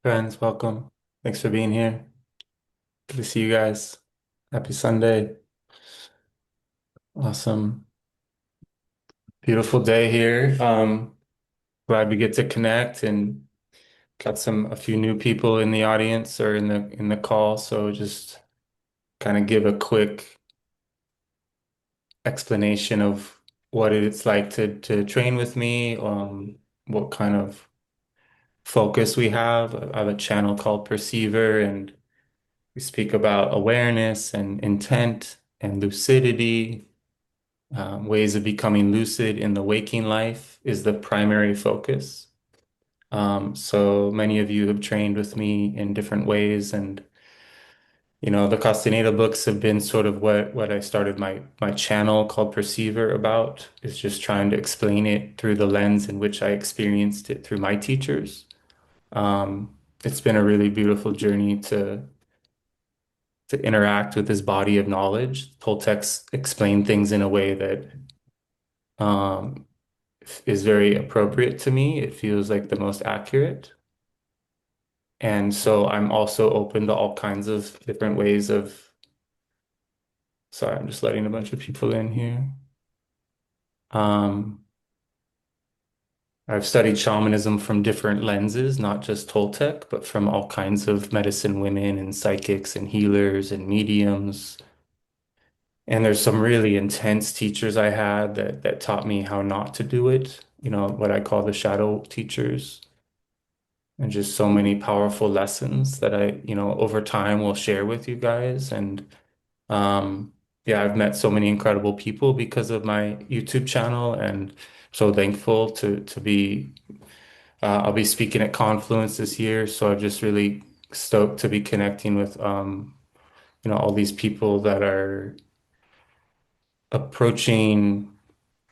Friends, welcome. Thanks for being here. Good to see you guys. Happy Sunday. Awesome. Beautiful day here. Glad we get to connect and got a few new people in the audience or in the call. So just kind of give a quick explanation of what it's like to train with me, what kind of focus we have. I have a channel called Perceiver, and we speak about awareness and intent and lucidity. Ways of becoming lucid in the waking life is the primary focus. So many of you have trained with me in different ways, and the Castaneda books have been sort of what I started my channel called Perceiver about, is just trying to explain it through the lens in which I experienced it through my teachers. It's been a really beautiful journey to interact with this body of knowledge. Toltec's explained things in a way that um, is very appropriate to me. It feels like the most accurate. And so I'm also open to all kinds of different ways of, sorry, I'm just letting a bunch of people in here. Um, I've studied shamanism from different lenses, not just Toltec, but from all kinds of medicine women and psychics and healers and mediums. And there's some really intense teachers I had that taught me how not to do it, what I call the shadow teachers. And just so many powerful lessons that over time will share with you guys. And yeah, I've met so many incredible people because of my YouTube channel, and so thankful to be. I'll be speaking at Confluence this year, so I'm just really stoked to be connecting with all these people that are approaching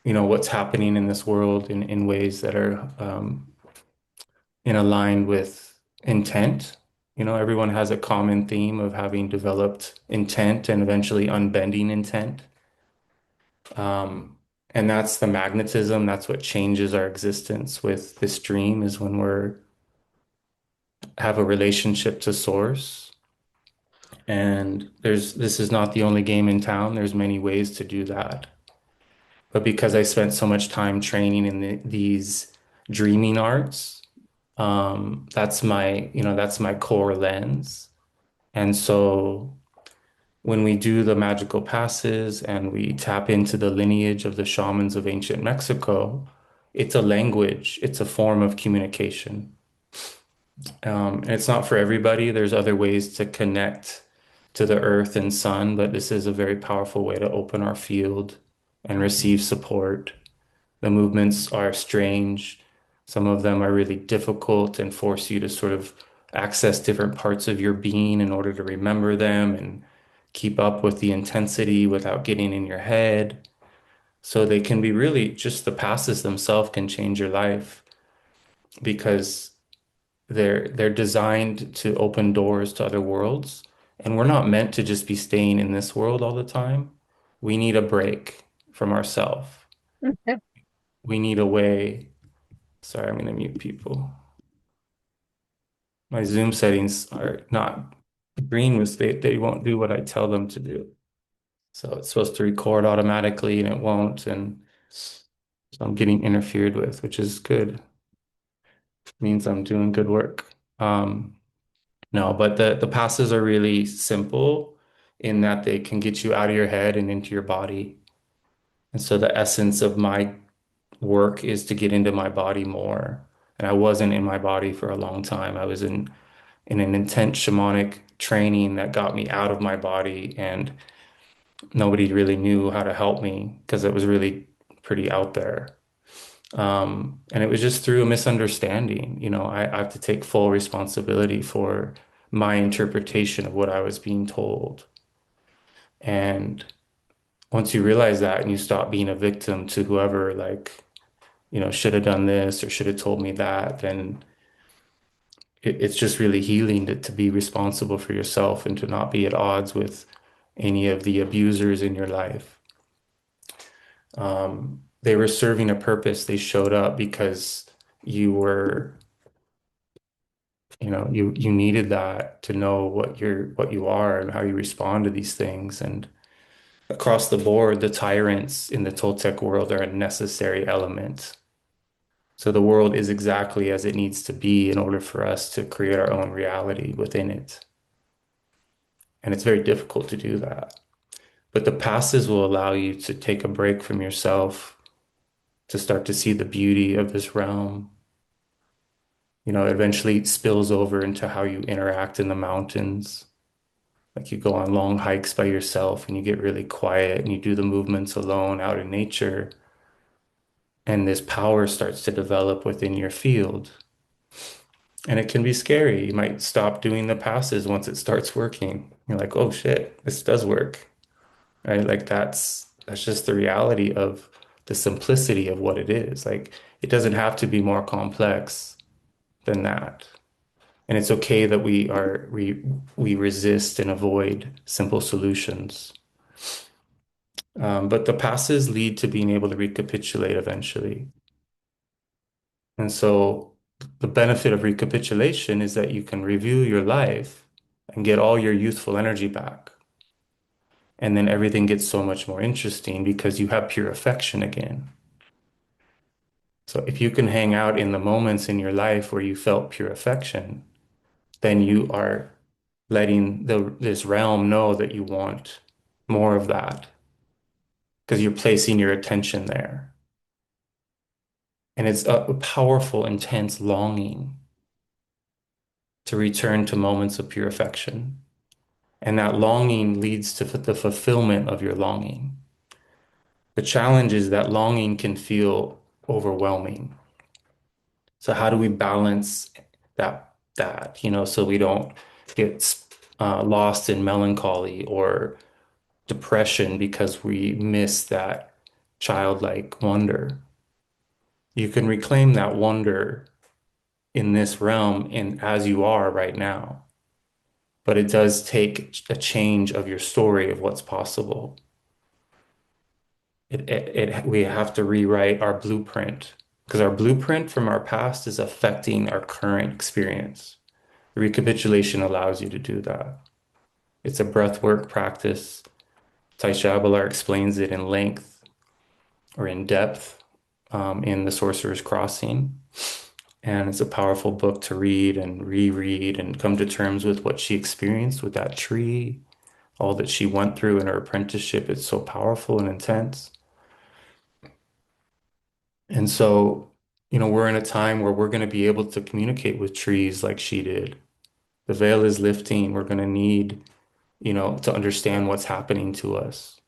what's happening in this world in ways that are in aligned with intent. Everyone has a common theme of having developed intent and eventually unbending intent. Um, and that's the magnetism. That's what changes our existence with this dream, is when we're have a relationship to source. And this is not the only game in town. There's many ways to do that. But because I spent so much time training in these dreaming arts, that's my core lens. And so when we do the magical passes and we tap into the lineage of the shamans of ancient Mexico, it's a language, it's a form of communication. And it's not for everybody. There's other ways to connect to the earth and sun, but this is a very powerful way to open our field and receive support. The movements are strange. Some of them are really difficult and force you to sort of access different parts of your being in order to remember them and keep up with the intensity without getting in your head. So they can be really, just the passes themselves can change your life because they're designed to open doors to other worlds. And we're not meant to just be staying in this world all the time. We need a break from ourselves. Okay. We need a way. Sorry, I'm going to mute people. My Zoom settings are not green with they won't do what I tell them to do. So it's supposed to record automatically and it won't. And so I'm getting interfered with, which is good. It means I'm doing good work. No, but the passes are really simple in that they can get you out of your head and into your body. And so the essence of my work is to get into my body more. And I wasn't in my body for a long time. I was in an intense shamanic training that got me out of my body, and nobody really knew how to help me because it was really pretty out there. And it was just through a misunderstanding. I have to take full responsibility for my interpretation of what I was being told. And once you realize that and you stop being a victim to whoever, like, should have done this or should have told me that, then it's just really healing to be responsible for yourself and to not be at odds with any of the abusers in your life. They were serving a purpose. They showed up because you were You needed that to know what you are and how you respond to these things. And across the board, the tyrants in the Toltec world are a necessary element. So the world is exactly as it needs to be in order for us to create our own reality within it. And it's very difficult to do that. But the passes will allow you to take a break from yourself, to start to see the beauty of this realm. Eventually it spills over into how you interact in the mountains. Like you go on long hikes by yourself and you get really quiet and you do the movements alone out in nature. And this power starts to develop within your field. And it can be scary. You might stop doing the passes once it starts working. You're like, oh shit, this does work. Right? Like that's just the reality of the simplicity of what it is. Like it doesn't have to be more complex than that. And it's okay that we resist and avoid simple solutions. But the passes lead to being able to recapitulate eventually. And so the benefit of recapitulation is that you can review your life and get all your youthful energy back. And then everything gets so much more interesting because you have pure affection again. So if you can hang out in the moments in your life where you felt pure affection, then you are letting this realm know that you want more of that because you're placing your attention there. And it's a powerful, intense longing to return to moments of pure affection. And that longing leads to the fulfillment of your longing. The challenge is that longing can feel overwhelming. So how do we balance so we don't get lost in melancholy or depression because we miss that childlike wonder? You can reclaim that wonder in this realm in as you are right now, but it does take a change of your story of what's possible. We have to rewrite our blueprint because our blueprint from our past is affecting our current experience. Recapitulation allows you to do that. It's a breath work practice. Taisha Abelard explains it in length or in depth in The Sorcerer's Crossing. And it's a powerful book to read and reread and come to terms with what she experienced with that tree, all that she went through in her apprenticeship. It's so powerful and intense. And so, we're in a time where we're going to be able to communicate with trees like she did. The veil is lifting. We're going to need, to understand what's happening to us.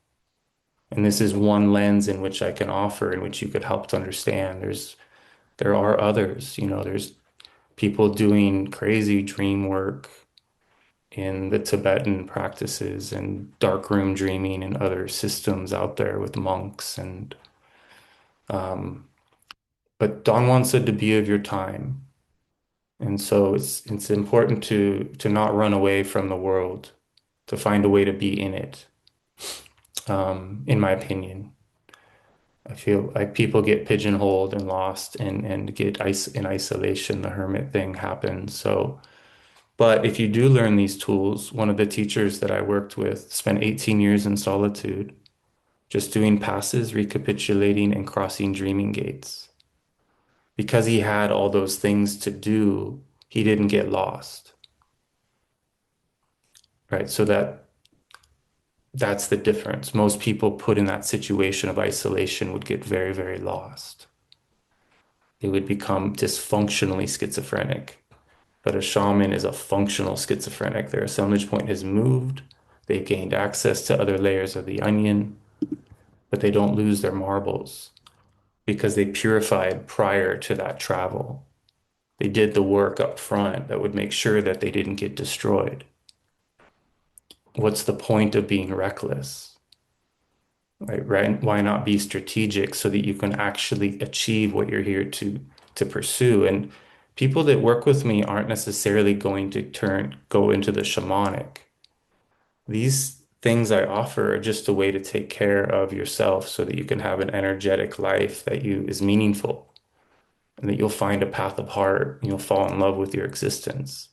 And this is one lens in which I can offer, in which you could help to understand. There are others, there's people doing crazy dream work in the Tibetan practices and darkroom dreaming and other systems out there with monks um, but Don Juan said to be of your time. And so it's important to not run away from the world, to find a way to be in it, in my opinion. I feel like people get pigeonholed and lost and get in isolation. The hermit thing happens. So, but if you do learn these tools, one of the teachers that I worked with spent 18 years in solitude, just doing passes, recapitulating, and crossing dreaming gates. Because he had all those things to do, he didn't get lost, right? So that's the difference. Most people put in that situation of isolation would get very, very lost. They would become dysfunctionally schizophrenic. But a shaman is a functional schizophrenic. Their assemblage point has moved. They've gained access to other layers of the onion, but they don't lose their marbles because they purified prior to that travel. They did the work up front that would make sure that they didn't get destroyed. What's the point of being reckless? Right? Why not be strategic so that you can actually achieve what you're here to pursue? And people that work with me aren't necessarily going to go into the shamanic. These things I offer are just a way to take care of yourself so that you can have an energetic life that is meaningful. and that you'll find a path of heart and you'll fall in love with your existence.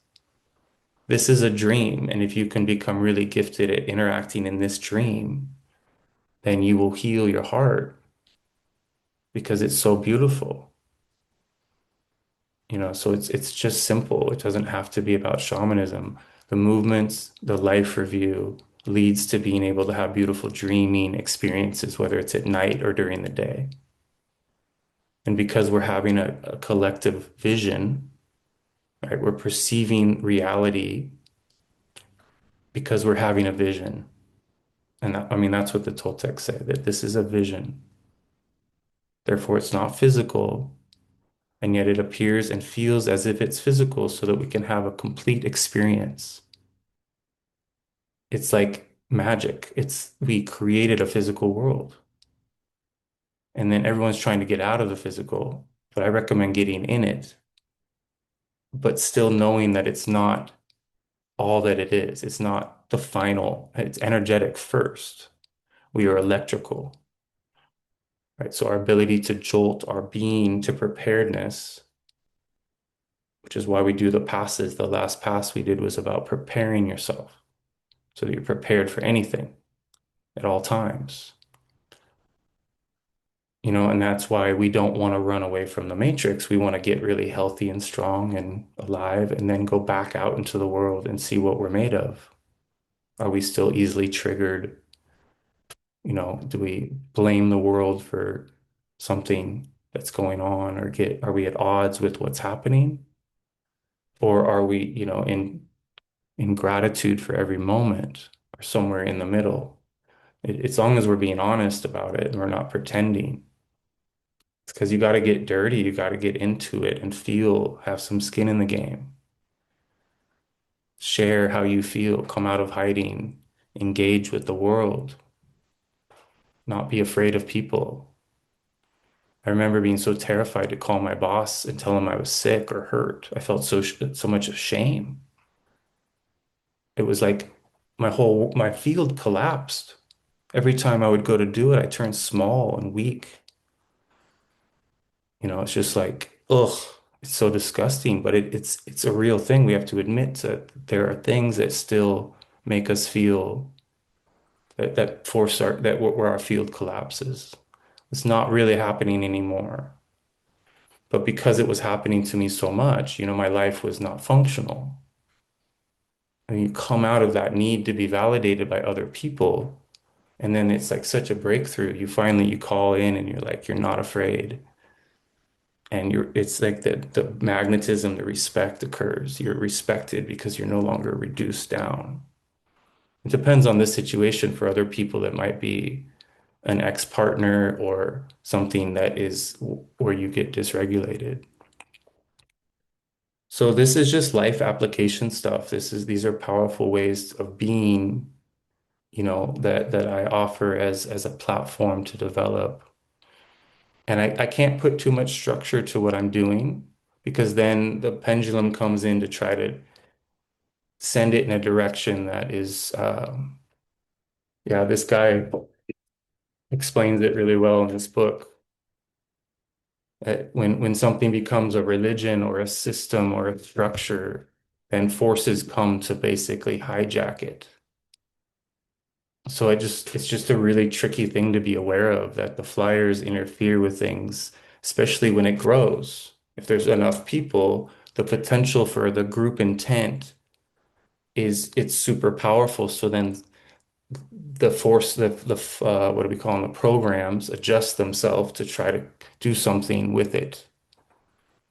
This is a dream, and if you can become really gifted at interacting in this dream, then you will heal your heart because it's so beautiful. So it's just simple. It doesn't have to be about shamanism. The movements, the life review leads to being able to have beautiful dreaming experiences, whether it's at night or during the day. And because we're having a collective vision, right, we're perceiving reality because we're having a vision. And I mean, that's what the Toltecs say, that this is a vision. Therefore, it's not physical, and yet it appears and feels as if it's physical so that we can have a complete experience. It's like magic. We created a physical world, and then everyone's trying to get out of the physical, but I recommend getting in it, but still knowing that it's not all that it is. It's not the final, it's energetic first. We are electrical, right? So our ability to jolt our being to preparedness, which is why we do the passes. The last pass we did was about preparing yourself so that you're prepared for anything at all times. And that's why we don't want to run away from the matrix. We want to get really healthy and strong and alive and then go back out into the world and see what we're made of. Are we still easily triggered? Do we blame the world for something that's going on, or are we at odds with what's happening? Or are we, in gratitude for every moment, or somewhere in the middle? As long as we're being honest about it and we're not pretending. It's because you got to get dirty, you got to get into it and feel, have some skin in the game. Share how you feel, come out of hiding, engage with the world, not be afraid of people. I remember being so terrified to call my boss and tell him I was sick or hurt. I felt so much shame. It was like my field collapsed. Every time I would go to do it, I turned small and weak. It's just like, ugh, it's so disgusting, but it's a real thing. We have to admit that there are things that still make us feel that force where our field collapses. It's not really happening anymore. But because it was happening to me so much, my life was not functional. And you come out of that need to be validated by other people, and then it's like such a breakthrough. You call in and you're like, you're not afraid. And it's like the magnetism, the respect occurs. You're respected because you're no longer reduced down. It depends on the situation. For other people, that might be an ex-partner or something that is where you get dysregulated. So this is just life application stuff. These are powerful ways of being, that I offer as a platform to develop. And I can't put too much structure to what I'm doing because then the pendulum comes in to try to send it in a direction that is, yeah, this guy explains it really well in his book. When something becomes a religion or a system or a structure, then forces come to basically hijack it. So it's just a really tricky thing to be aware of, that the flyers interfere with things, especially when it grows. If there's enough people, the potential for the group intent it's super powerful. So then the force, what do we call them, the programs adjust themselves to try to do something with it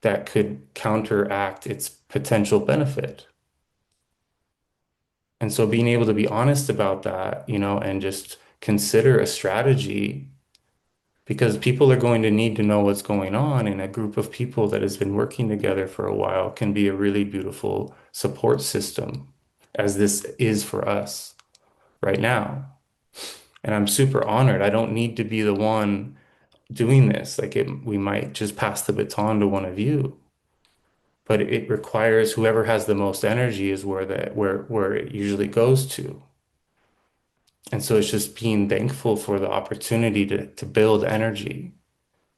that could counteract its potential benefit. And so being able to be honest about that, and just consider a strategy, because people are going to need to know what's going on, and a group of people that has been working together for a while can be a really beautiful support system, as this is for us right now. And I'm super honored. I don't need to be the one doing this. We might just pass the baton to one of you, but it requires whoever has the most energy is where it usually goes to. And so it's just being thankful for the opportunity to build energy,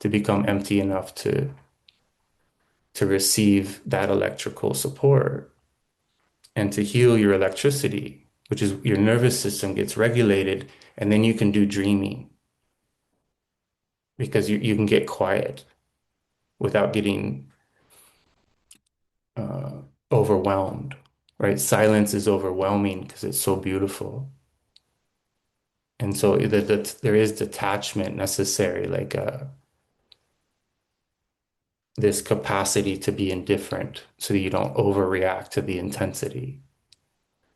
to become empty enough to to receive that electrical support and to heal your electricity, which is your nervous system gets regulated, and then you can do dreaming because you can get quiet without getting uh, overwhelmed, right? Silence is overwhelming because it's so beautiful. And so there is detachment necessary, like this capacity to be indifferent so that you don't overreact to the intensity.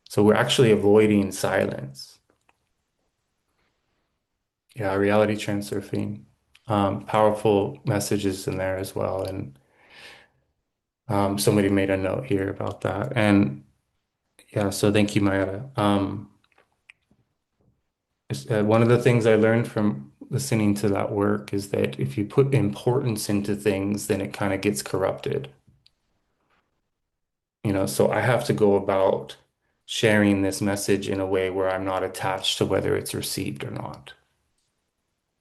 So we're actually avoiding silence. Yeah, reality transurfing. Powerful messages in there as well. And somebody made a note here about that. And yeah, so thank you, Mayra. One of the things I learned from listening to that work is that if you put importance into things, then it kind of gets corrupted. So I have to go about sharing this message in a way where I'm not attached to whether it's received or not.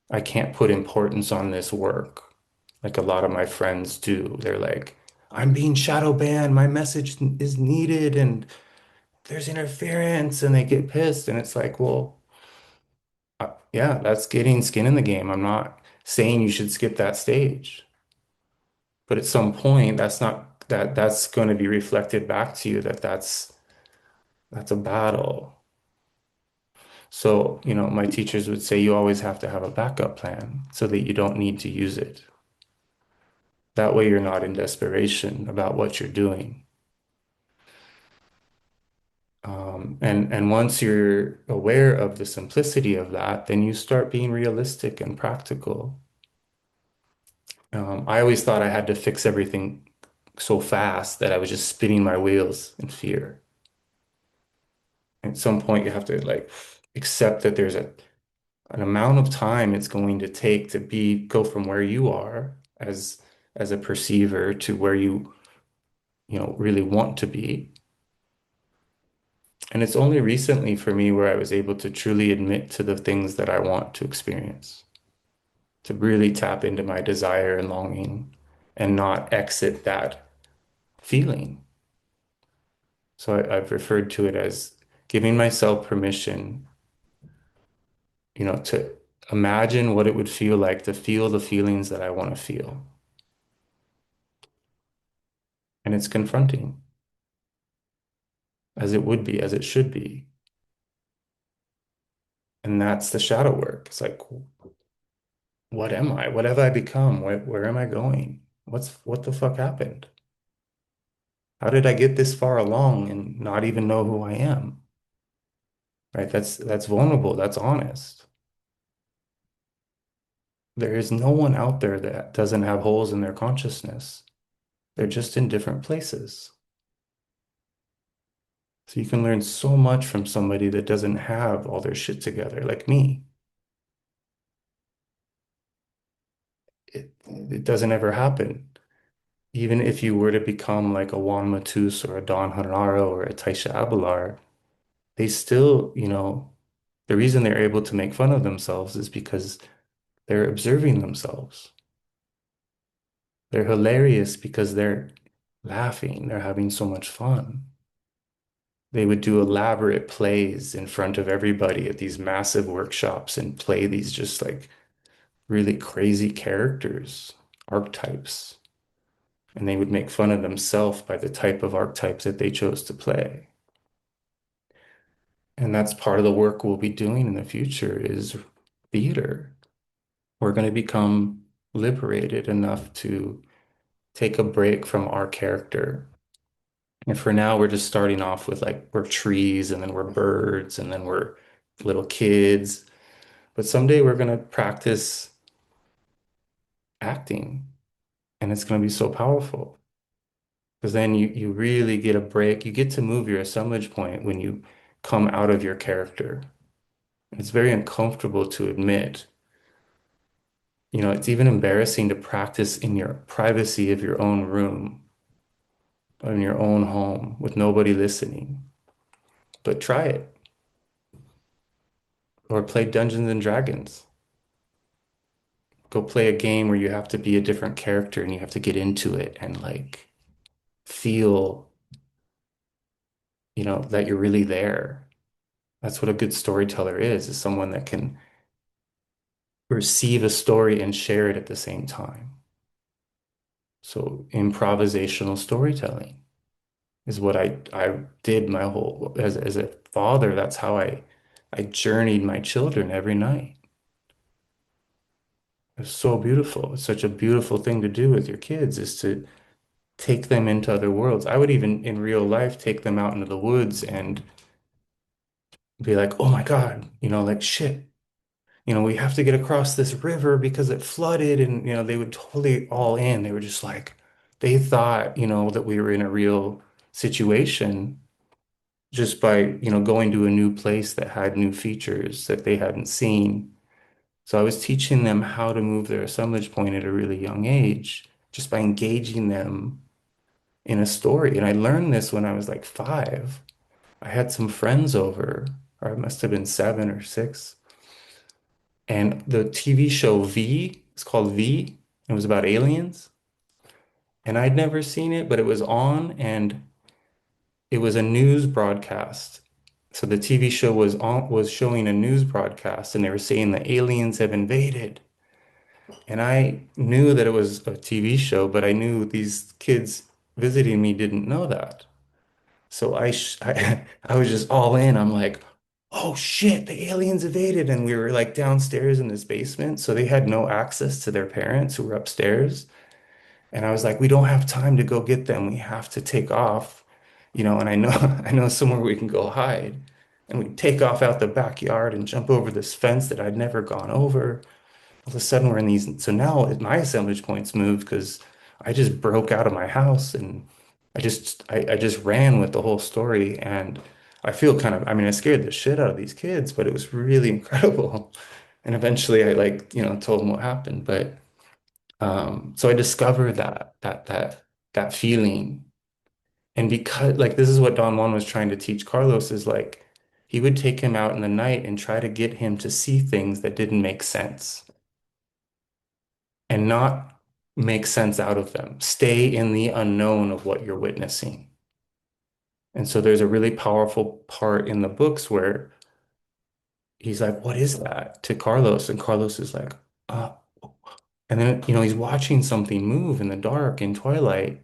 I can't put importance on this work like a lot of my friends do. They're like, I'm being shadow banned, my message is needed, and there's interference, and they get pissed. And it's like, well, yeah, that's getting skin in the game. I'm not saying you should skip that stage. But at some point, that's going to be reflected back to you that that's a battle. So, my teachers would say you always have to have a backup plan so that you don't need to use it. That way you're not in desperation about what you're doing. And once you're aware of the simplicity of that, then you start being realistic and practical. I always thought I had to fix everything so fast that I was just spinning my wheels in fear. At some point, you have to like accept that there's an amount of time it's going to take to go from where you are as a perceiver to where you really want to be. And it's only recently for me where I was able to truly admit to the things that I want to experience, to really tap into my desire and longing and not exit that feeling. So I've referred to it as giving myself permission, to imagine what it would feel like to feel the feelings that I want to feel. And it's confronting, as it would be, as it should be. And that's the shadow work. It's like, what am I? What have I become? Where am I going? What the fuck happened? How did I get this far along and not even know who I am? Right? That's vulnerable. That's honest. There is no one out there that doesn't have holes in their consciousness. They're just in different places. So you can learn so much from somebody that doesn't have all their shit together, like me. It doesn't ever happen. Even if you were to become like a Juan Matus or a Don Hanaro or a Taisha Abelar, they still, the reason they're able to make fun of themselves is because they're observing themselves. They're hilarious because they're laughing, they're having so much fun. They would do elaborate plays in front of everybody at these massive workshops and play these just like really crazy characters, archetypes. And they would make fun of themselves by the type of archetypes that they chose to play. And that's part of the work we'll be doing in the future is theater. We're going to become liberated enough to take a break from our character. And for now, we're just starting off with like we're trees and then we're birds and then we're little kids. But someday we're going to practice acting and it's going to be so powerful because then you really get a break. You get to move your assemblage point when you come out of your character. It's very uncomfortable to admit. It's even embarrassing to practice in your privacy of your own room, in your own home with nobody listening. But try it or play Dungeons and Dragons. go play a game where you have to be a different character and you have to get into it and like feel, that you're really there. That's what a good storyteller is someone that can receive a story and share it at the same time. So improvisational storytelling is what I did my whole as a father. That's how I journeyed my children every night. It's so beautiful. It's such a beautiful thing to do with your kids is to take them into other worlds. I would even in real life take them out into the woods and be like, "Oh my God, like shit. We have to get across this river because it flooded." And, they would totally all in. They were just like, they thought, that we were in a real situation just by, going to a new place that had new features that they hadn't seen. So I was teaching them how to move their assemblage point at a really young age, just by engaging them in a story. And I learned this when I was like 5. I had some friends over, or I must have been 7 or 6. And the TV show V, it's called V. It was about aliens. And I'd never seen it, but it was on and it was a news broadcast. So the TV show was showing a news broadcast and they were saying the aliens have invaded. And I knew that it was a TV show, but I knew these kids visiting me didn't know that. So I was just all in. I'm like, "Oh shit, the aliens invaded." And we were like downstairs in this basement, so they had no access to their parents who were upstairs. And I was like, "We don't have time to go get them. We have to take off." And I know I know somewhere we can go hide. And we take off out the backyard and jump over this fence that I'd never gone over. All of a sudden we're in these, so now my assemblage points moved because I just broke out of my house and I just ran with the whole story. And I feel kind of, I mean, I scared the shit out of these kids, but it was really incredible. And eventually I like, told them what happened. But so I discovered that feeling. And because like this is what Don Juan was trying to teach Carlos is like he would take him out in the night and try to get him to see things that didn't make sense and not make sense out of them. Stay in the unknown of what you're witnessing. And so there's a really powerful part in the books where he's like, "What is that?" to Carlos. And Carlos is like, uh, and then, he's watching something move in the dark in twilight.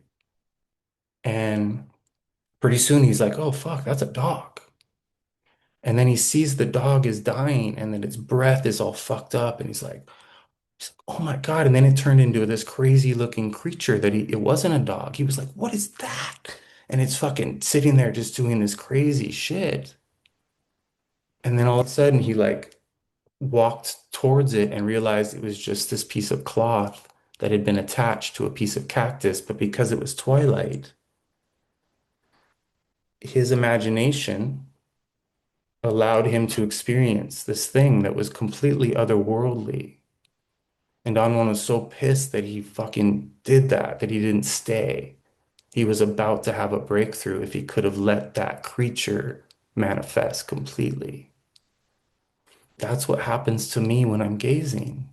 And pretty soon he's like, "Oh, fuck, that's a dog." And then he sees the dog is dying and then its breath is all fucked up. And "Oh my God." And then it turned into this crazy looking creature that it wasn't a dog. He was like, "What is that?" And it's fucking sitting there just doing this crazy shit. And then all of a sudden he like walked towards it and realized it was just this piece of cloth that had been attached to a piece of cactus. But because it was twilight, his imagination allowed him to experience this thing that was completely otherworldly. And Don Juan was so pissed that he fucking did that he didn't stay. He was about to have a breakthrough if he could have let that creature manifest completely. That's what happens to me when I'm gazing.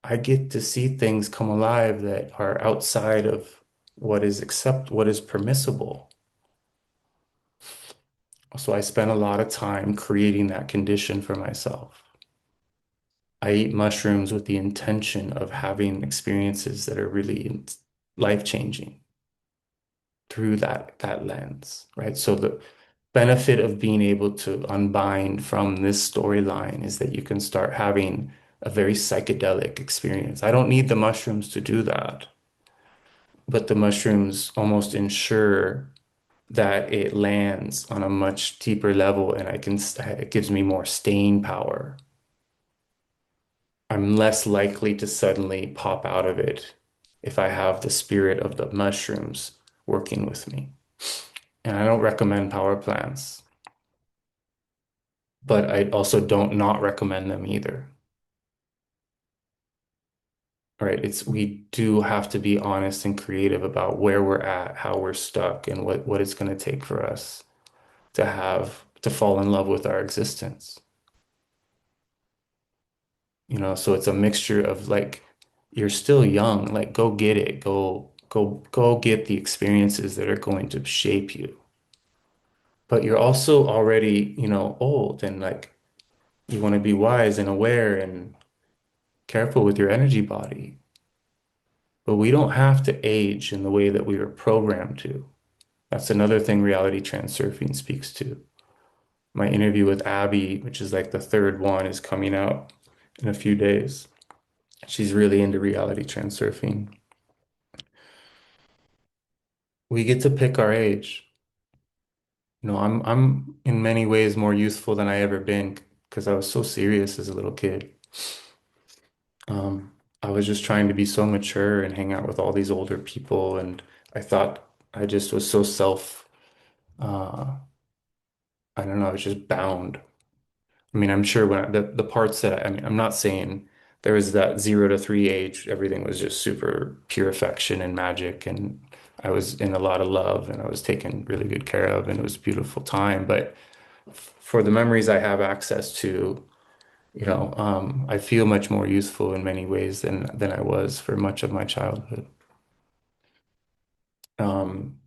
I get to see things come alive that are outside of what is permissible. So I spend a lot of time creating that condition for myself. I eat mushrooms with the intention of having experiences that are really life-changing through that lens, right? So the benefit of being able to unbind from this storyline is that you can start having a very psychedelic experience. I don't need the mushrooms to do that, but the mushrooms almost ensure that it lands on a much deeper level and it gives me more staying power. I'm less likely to suddenly pop out of it if I have the spirit of the mushrooms working with me. And I don't recommend power plants, but I also don't not recommend them either. Right? We do have to be honest and creative about where we're at, how we're stuck, and what it's going to take for us to fall in love with our existence. So it's a mixture of like you're still young, like go get it, go get the experiences that are going to shape you. But you're also already, old and like you want to be wise and aware and careful with your energy body. But we don't have to age in the way that we were programmed to. That's another thing reality transurfing speaks to. My interview with Abby, which is like the third one, is coming out in a few days. She's really into reality transurfing. We get to pick our age. I'm in many ways more youthful than I ever been because I was so serious as a little kid. Um, I was just trying to be so mature and hang out with all these older people, and I thought I just was so uh, I don't know, I was just bound. I mean, I'm sure the parts that I mean, I'm not saying there was that 0 to 3 age, everything was just super pure affection and magic, and I was in a lot of love, and I was taken really good care of, and it was a beautiful time. But for the memories I have access to, I feel much more youthful in many ways than I was for much of my childhood. Um,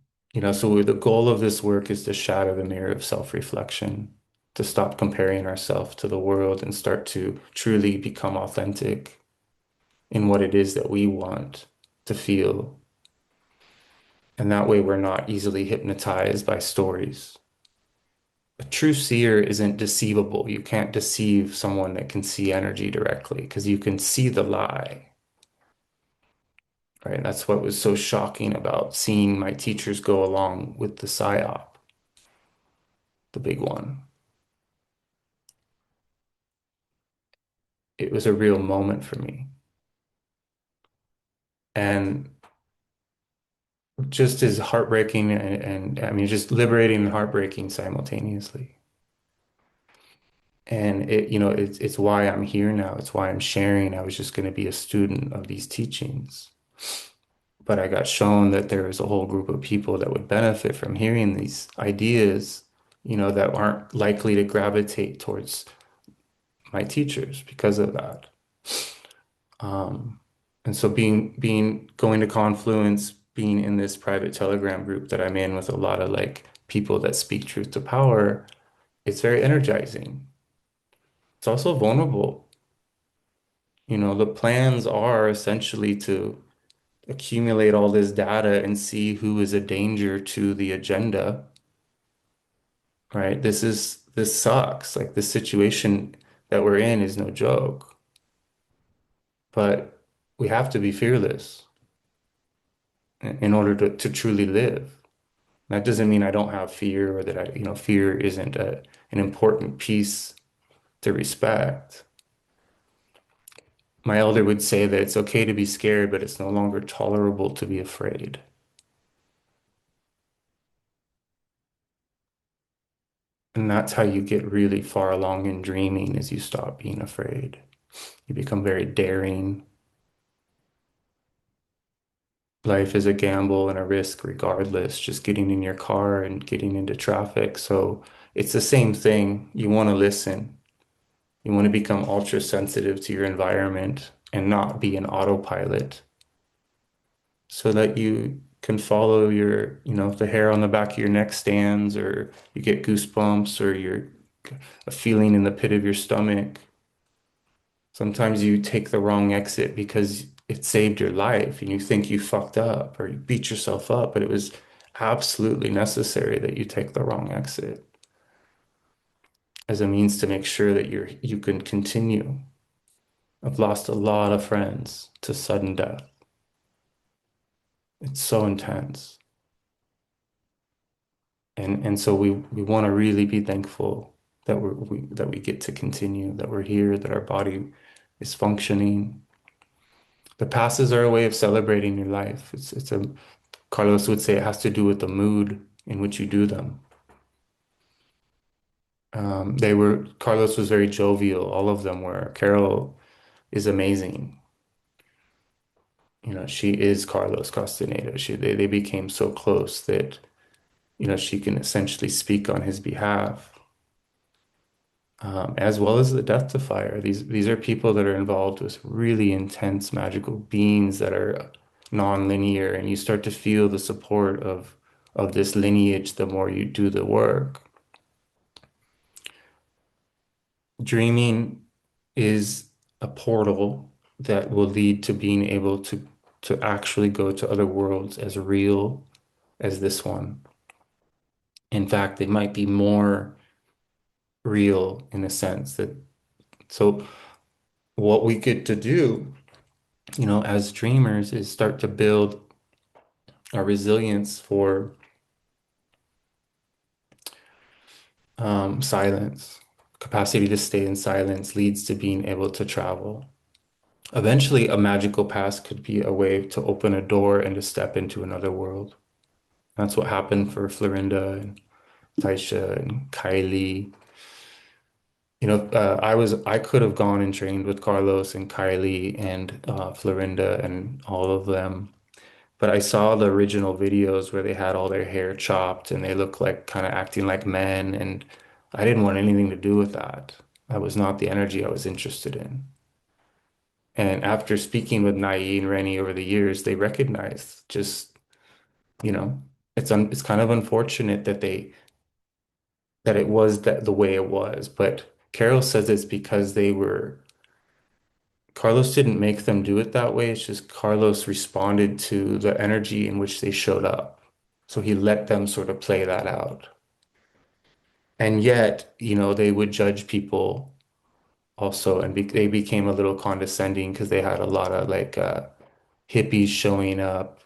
so the goal of this work is to shatter the mirror of self-reflection, to stop comparing ourselves to the world and start to truly become authentic in what it is that we want to feel. And that way we're not easily hypnotized by stories. A true seer isn't deceivable. You can't deceive someone that can see energy directly because you can see the lie, right? That's what was so shocking about seeing my teachers go along with the psyop, the big one. It was a real moment for me. And just as heartbreaking and I mean, just liberating and heartbreaking simultaneously. And it's why I'm here now. It's why I'm sharing. I was just going to be a student of these teachings. But I got shown that there is a whole group of people that would benefit from hearing these ideas, that aren't likely to gravitate towards my teachers because of that. Um, and so going to Confluence, being in this private Telegram group that I'm in with a lot of like people that speak truth to power, it's very energizing. It's also vulnerable. The plans are essentially to accumulate all this data and see who is a danger to the agenda, right? This sucks. Like the situation that we're in is no joke, but we have to be fearless in order to truly live. That doesn't mean I don't have fear or that fear isn't an important piece to respect. My elder would say that it's okay to be scared, but it's no longer tolerable to be afraid. And that's how you get really far along in dreaming is you stop being afraid. You become very daring. Life is a gamble and a risk regardless, just getting in your car and getting into traffic. So it's the same thing. You want to listen. You want to become ultra sensitive to your environment and not be an autopilot so that you can follow the hair on the back of your neck stands or you get goosebumps or you're a feeling in the pit of your stomach. Sometimes you take the wrong exit because it saved your life and you think you fucked up or you beat yourself up, but it was absolutely necessary that you take the wrong exit as a means to make sure that you can continue. I've lost a lot of friends to sudden death. It's so intense. And so we want to really be thankful that we get to continue, that we're here, that our body is functioning. The passes are a way of celebrating your life. Carlos would say it has to do with the mood in which you do them. Carlos was very jovial. All of them were. Carol is amazing. She is Carlos Castaneda. They became so close that, she can essentially speak on his behalf. as well as the Death Defier. These are people that are involved with really intense magical beings that are non-linear, and you start to feel the support of this lineage the more you do the work. Dreaming is a portal that will lead to being able to actually go to other worlds as real as this one. In fact, they might be more real in a sense that so what we get to do, as dreamers is start to build our resilience for silence. Capacity to stay in silence leads to being able to travel. Eventually, a magical pass could be a way to open a door and to step into another world. That's what happened for Florinda and Taisha and Kylie. I could have gone and trained with Carlos and Kylie and Florinda and all of them. But I saw the original videos where they had all their hair chopped and they look like kind of acting like men. And I didn't want anything to do with that. That was not the energy I was interested in. And after speaking with Nai and Rennie over the years, they recognized just, you know, it's kind of unfortunate that it was that the way it was. But Carol says it's because Carlos didn't make them do it that way. It's just Carlos responded to the energy in which they showed up. So he let them sort of play that out. And yet, they would judge people also, and they became a little condescending because they had a lot of like hippies showing up,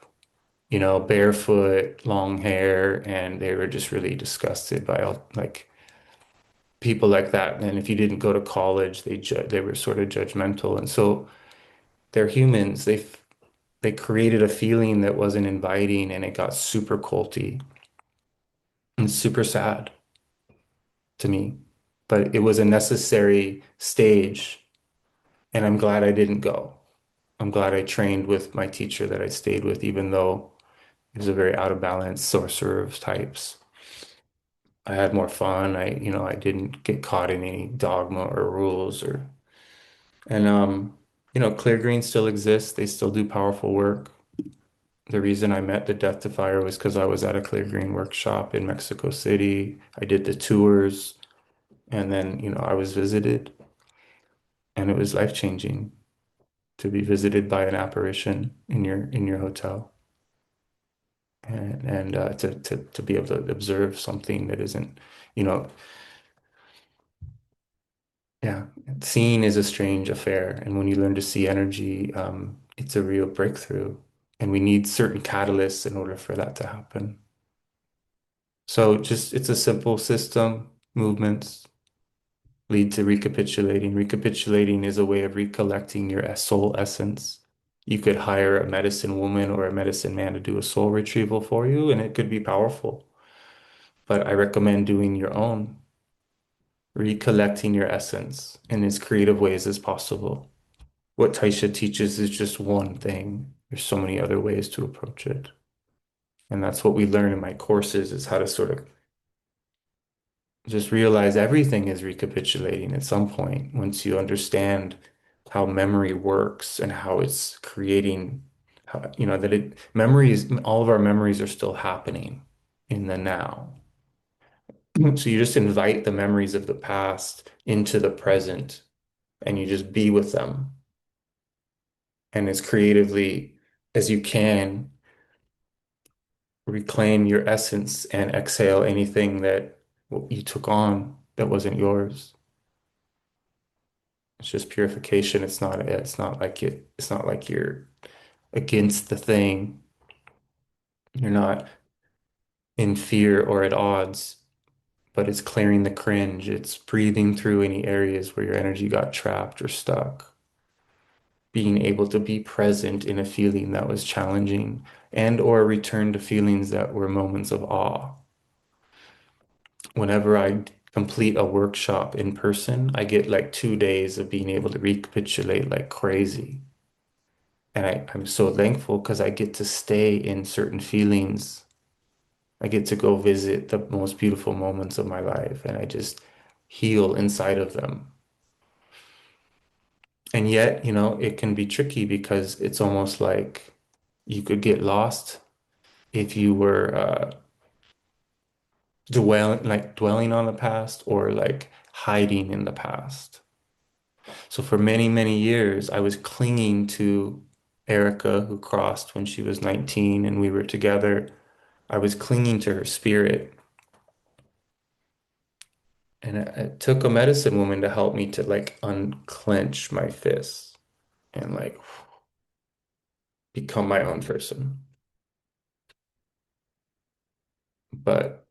barefoot, long hair, and they were just really disgusted by all like people like that. And if you didn't go to college, they were sort of judgmental. And so they're humans. They created a feeling that wasn't inviting and it got super culty and super sad to me. But it was a necessary stage, and I'm glad I didn't go. I'm glad I trained with my teacher that I stayed with, even though he was a very out of balance sorcerer of types. I had more fun. I didn't get caught in any dogma or rules and Clear Green still exists. They still do powerful work. The reason I met the Death Defier was because I was at a Clear Green workshop in Mexico City. I did the tours, and then, I was visited, and it was life-changing to be visited by an apparition in your hotel, and to be able to observe something that isn't, you know, yeah, seeing is a strange affair, and when you learn to see energy, it's a real breakthrough, and we need certain catalysts in order for that to happen. So just it's a simple system, movements lead to recapitulating. Recapitulating is a way of recollecting your soul essence. You could hire a medicine woman or a medicine man to do a soul retrieval for you, and it could be powerful. But I recommend doing your own, recollecting your essence in as creative ways as possible. What Taisha teaches is just one thing. There's so many other ways to approach it. And that's what we learn in my courses is how to sort of just realize everything is recapitulating at some point once you understand how memory works and how it's creating how, that memories, all of our memories are still happening in the now. So you just invite the memories of the past into the present and you just be with them. And as creatively as you can, reclaim your essence and exhale anything that you took on that wasn't yours. It's just purification. It's not like you're against the thing. You're not in fear or at odds, but it's clearing the cringe. It's breathing through any areas where your energy got trapped or stuck. Being able to be present in a feeling that was challenging and or return to feelings that were moments of awe. Whenever I complete a workshop in person, I get like 2 days of being able to recapitulate like crazy. And I'm so thankful because I get to stay in certain feelings. I get to go visit the most beautiful moments of my life. And I just heal inside of them. And yet, it can be tricky because it's almost like you could get lost if you were dwelling on the past or like hiding in the past. So for many, many years, I was clinging to Erica, who crossed when she was 19 and we were together. I was clinging to her spirit. And it took a medicine woman to help me to like unclench my fists and like become my own person. But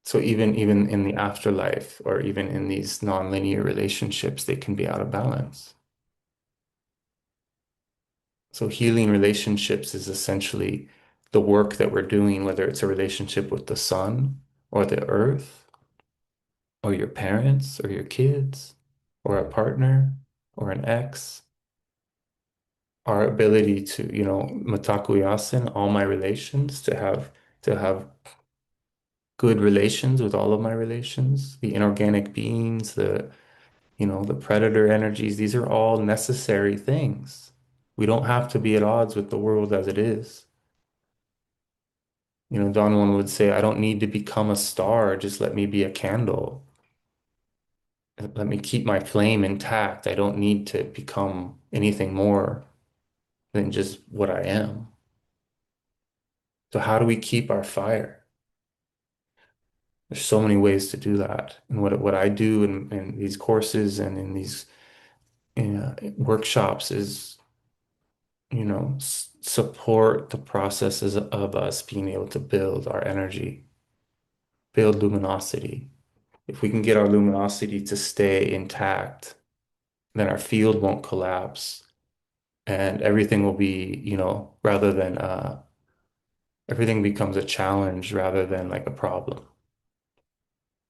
so even in the afterlife or even in these non-linear relationships, they can be out of balance. So healing relationships is essentially the work that we're doing, whether it's a relationship with the sun or the earth or your parents or your kids or a partner or an ex. Our ability to, mitaku yasin, all my relations, to have good relations with all of my relations, the inorganic beings, the predator energies, these are all necessary things. We don't have to be at odds with the world as it is. Don Juan would say, I don't need to become a star, just let me be a candle. Let me keep my flame intact. I don't need to become anything more than just what I am. So how do we keep our fire? There's so many ways to do that. And what I do in these courses and in these workshops is, support the processes of us being able to build our energy, build luminosity. If we can get our luminosity to stay intact, then our field won't collapse and everything will be, rather than everything becomes a challenge rather than like a problem.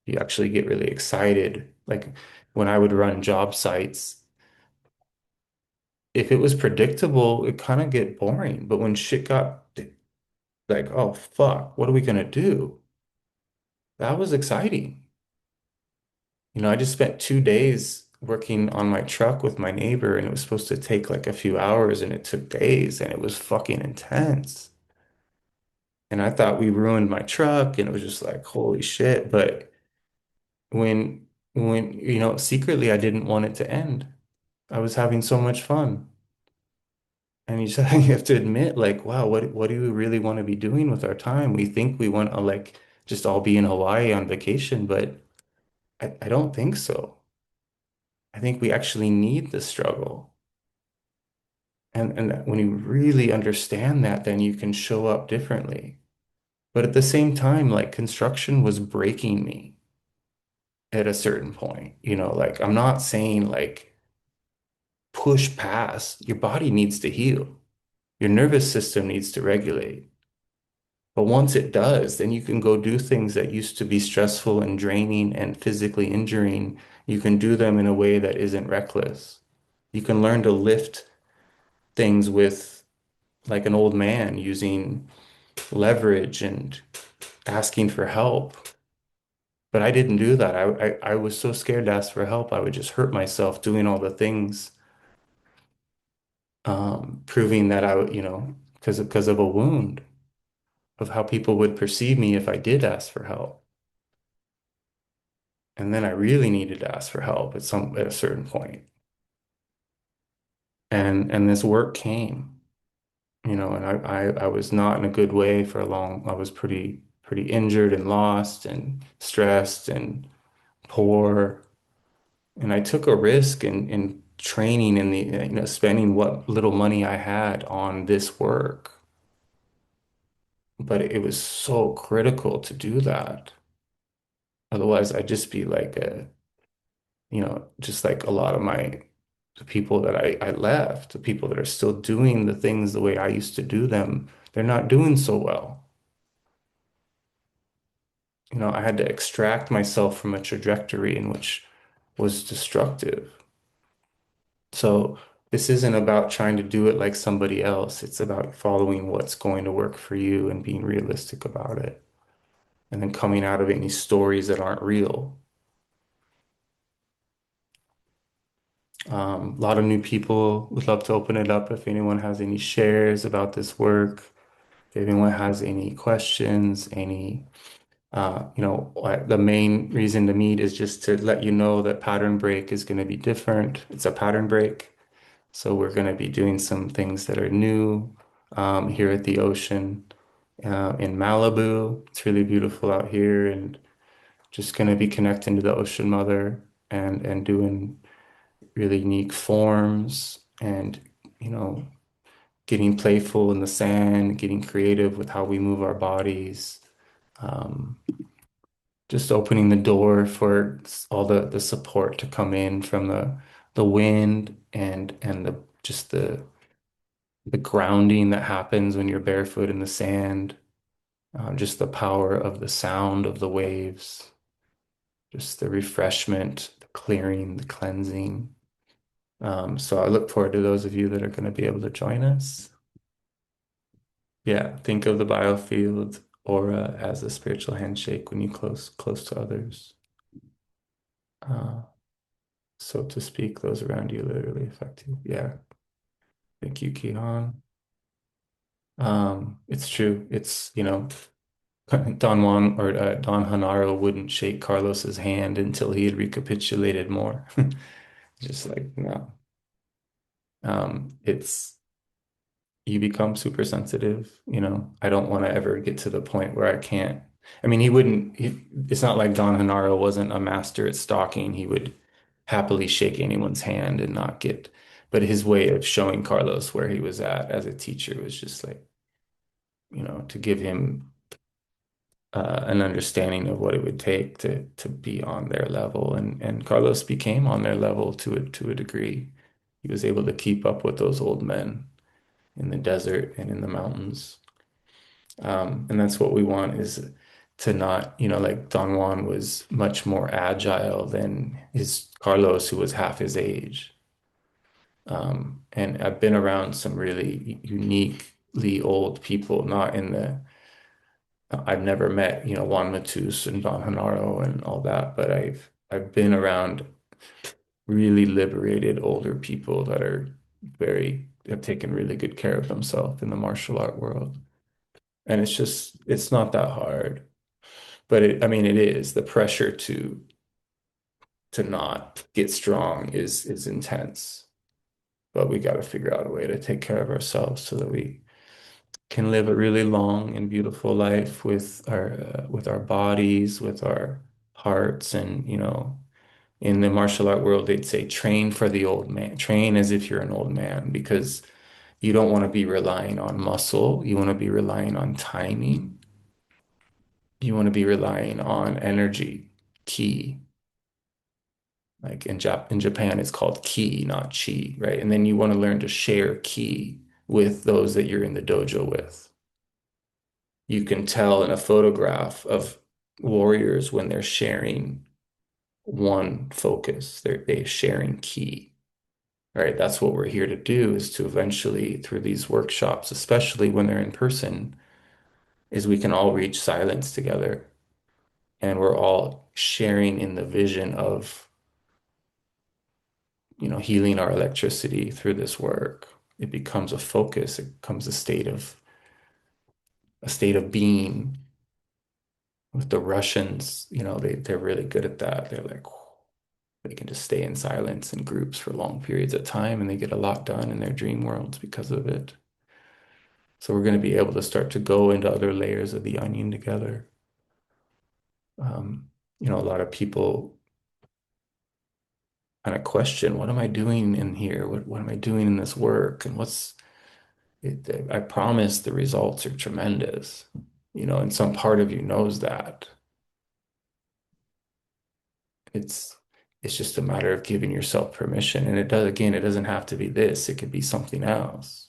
You actually get really excited. Like when I would run job sites, if it was predictable, it kind of get boring. But when shit got like, oh fuck, what are we gonna do? That was exciting. I just spent 2 days working on my truck with my neighbor, and it was supposed to take like a few hours, and it took days, and it was fucking intense. And I thought we ruined my truck, and it was just like, holy shit. But when secretly I didn't want it to end. I was having so much fun. And you just you have to admit, like, wow, what do we really want to be doing with our time? We think we want to like just all be in Hawaii on vacation, but I don't think so. I think we actually need the struggle. And when you really understand that, then you can show up differently. But at the same time, like construction was breaking me at a certain point. Like I'm not saying like push past. Your body needs to heal. Your nervous system needs to regulate. But once it does, then you can go do things that used to be stressful and draining and physically injuring. You can do them in a way that isn't reckless. You can learn to lift things with like an old man using leverage and asking for help. But I didn't do that. I was so scared to ask for help. I would just hurt myself doing all the things, proving that because of a wound of how people would perceive me if I did ask for help. And then I really needed to ask for help at a certain point. And this work came, and I was not in a good way for a long, I was pretty injured and lost and stressed and poor. And I took a risk in training in spending what little money I had on this work. But it was so critical to do that. Otherwise, I'd just be like just like a lot of the people that I left, the people that are still doing the things the way I used to do them, they're not doing so well. I had to extract myself from a trajectory in which was destructive. So this isn't about trying to do it like somebody else. It's about following what's going to work for you and being realistic about it. And then coming out of any stories that aren't real. A lot of new people. Would love to open it up if anyone has any shares about this work. If anyone has any questions, the main reason to meet is just to let you know that pattern break is going to be different. It's a pattern break. So we're going to be doing some things that are new here at the ocean in Malibu. It's really beautiful out here and just going to be connecting to the ocean mother and doing really unique forms and, you know, getting playful in the sand, getting creative with how we move our bodies. Um, just opening the door for all the support to come in from the wind and the grounding that happens when you're barefoot in the sand, just the power of the sound of the waves, just the refreshment, the clearing, the cleansing. So I look forward to those of you that are going to be able to join us. Yeah, think of the biofield aura as a spiritual handshake when you close to others. Uh, so to speak, those around you literally affect you. Yeah. Thank you, Kihan. It's true. It's, Don Juan or Don Hanaro wouldn't shake Carlos's hand until he had recapitulated more. Just like, no. It's you become super sensitive, I don't want to ever get to the point where I can't. I mean, it's not like Don Hanaro wasn't a master at stalking. He would happily shake anyone's hand and not get, but his way of showing Carlos where he was at as a teacher was just like, to give him an understanding of what it would take to be on their level. And Carlos became on their level to a degree. He was able to keep up with those old men in the desert and in the mountains. And that's what we want is to not, like Don Juan was much more agile than his Carlos, who was half his age. And I've been around some really uniquely old people, not in the, I've never met, Juan Matus and Don Hanaro and all that, but I've been around really liberated older people that have taken really good care of themselves in the martial art world. And it's not that hard. But I mean, it is the pressure to not get strong is intense. But we got to figure out a way to take care of ourselves so that we can live a really long and beautiful life with our bodies, with our hearts, and in the martial art world, they'd say train for the old man, train as if you're an old man, because you don't want to be relying on muscle. You want to be relying on timing. You want to be relying on energy, ki. Like in Japan, it's called ki, not chi, right? And then you want to learn to share ki with those that you're in the dojo with. You can tell in a photograph of warriors when they're sharing one focus. They're sharing ki, right? That's what we're here to do is to eventually, through these workshops, especially when they're in person, is we can all reach silence together and we're all sharing in the vision of healing our electricity through this work. It becomes a focus. It becomes a state of being. With the Russians, they're really good at that. They're like they can just stay in silence in groups for long periods of time and they get a lot done in their dream worlds because of it. So we're going to be able to start to go into other layers of the onion together. A lot of people kind of question, what am I doing in here? What am I doing in this work? And I promise the results are tremendous, and some part of you knows that. It's it's just a matter of giving yourself permission. And it doesn't have to be this, it could be something else.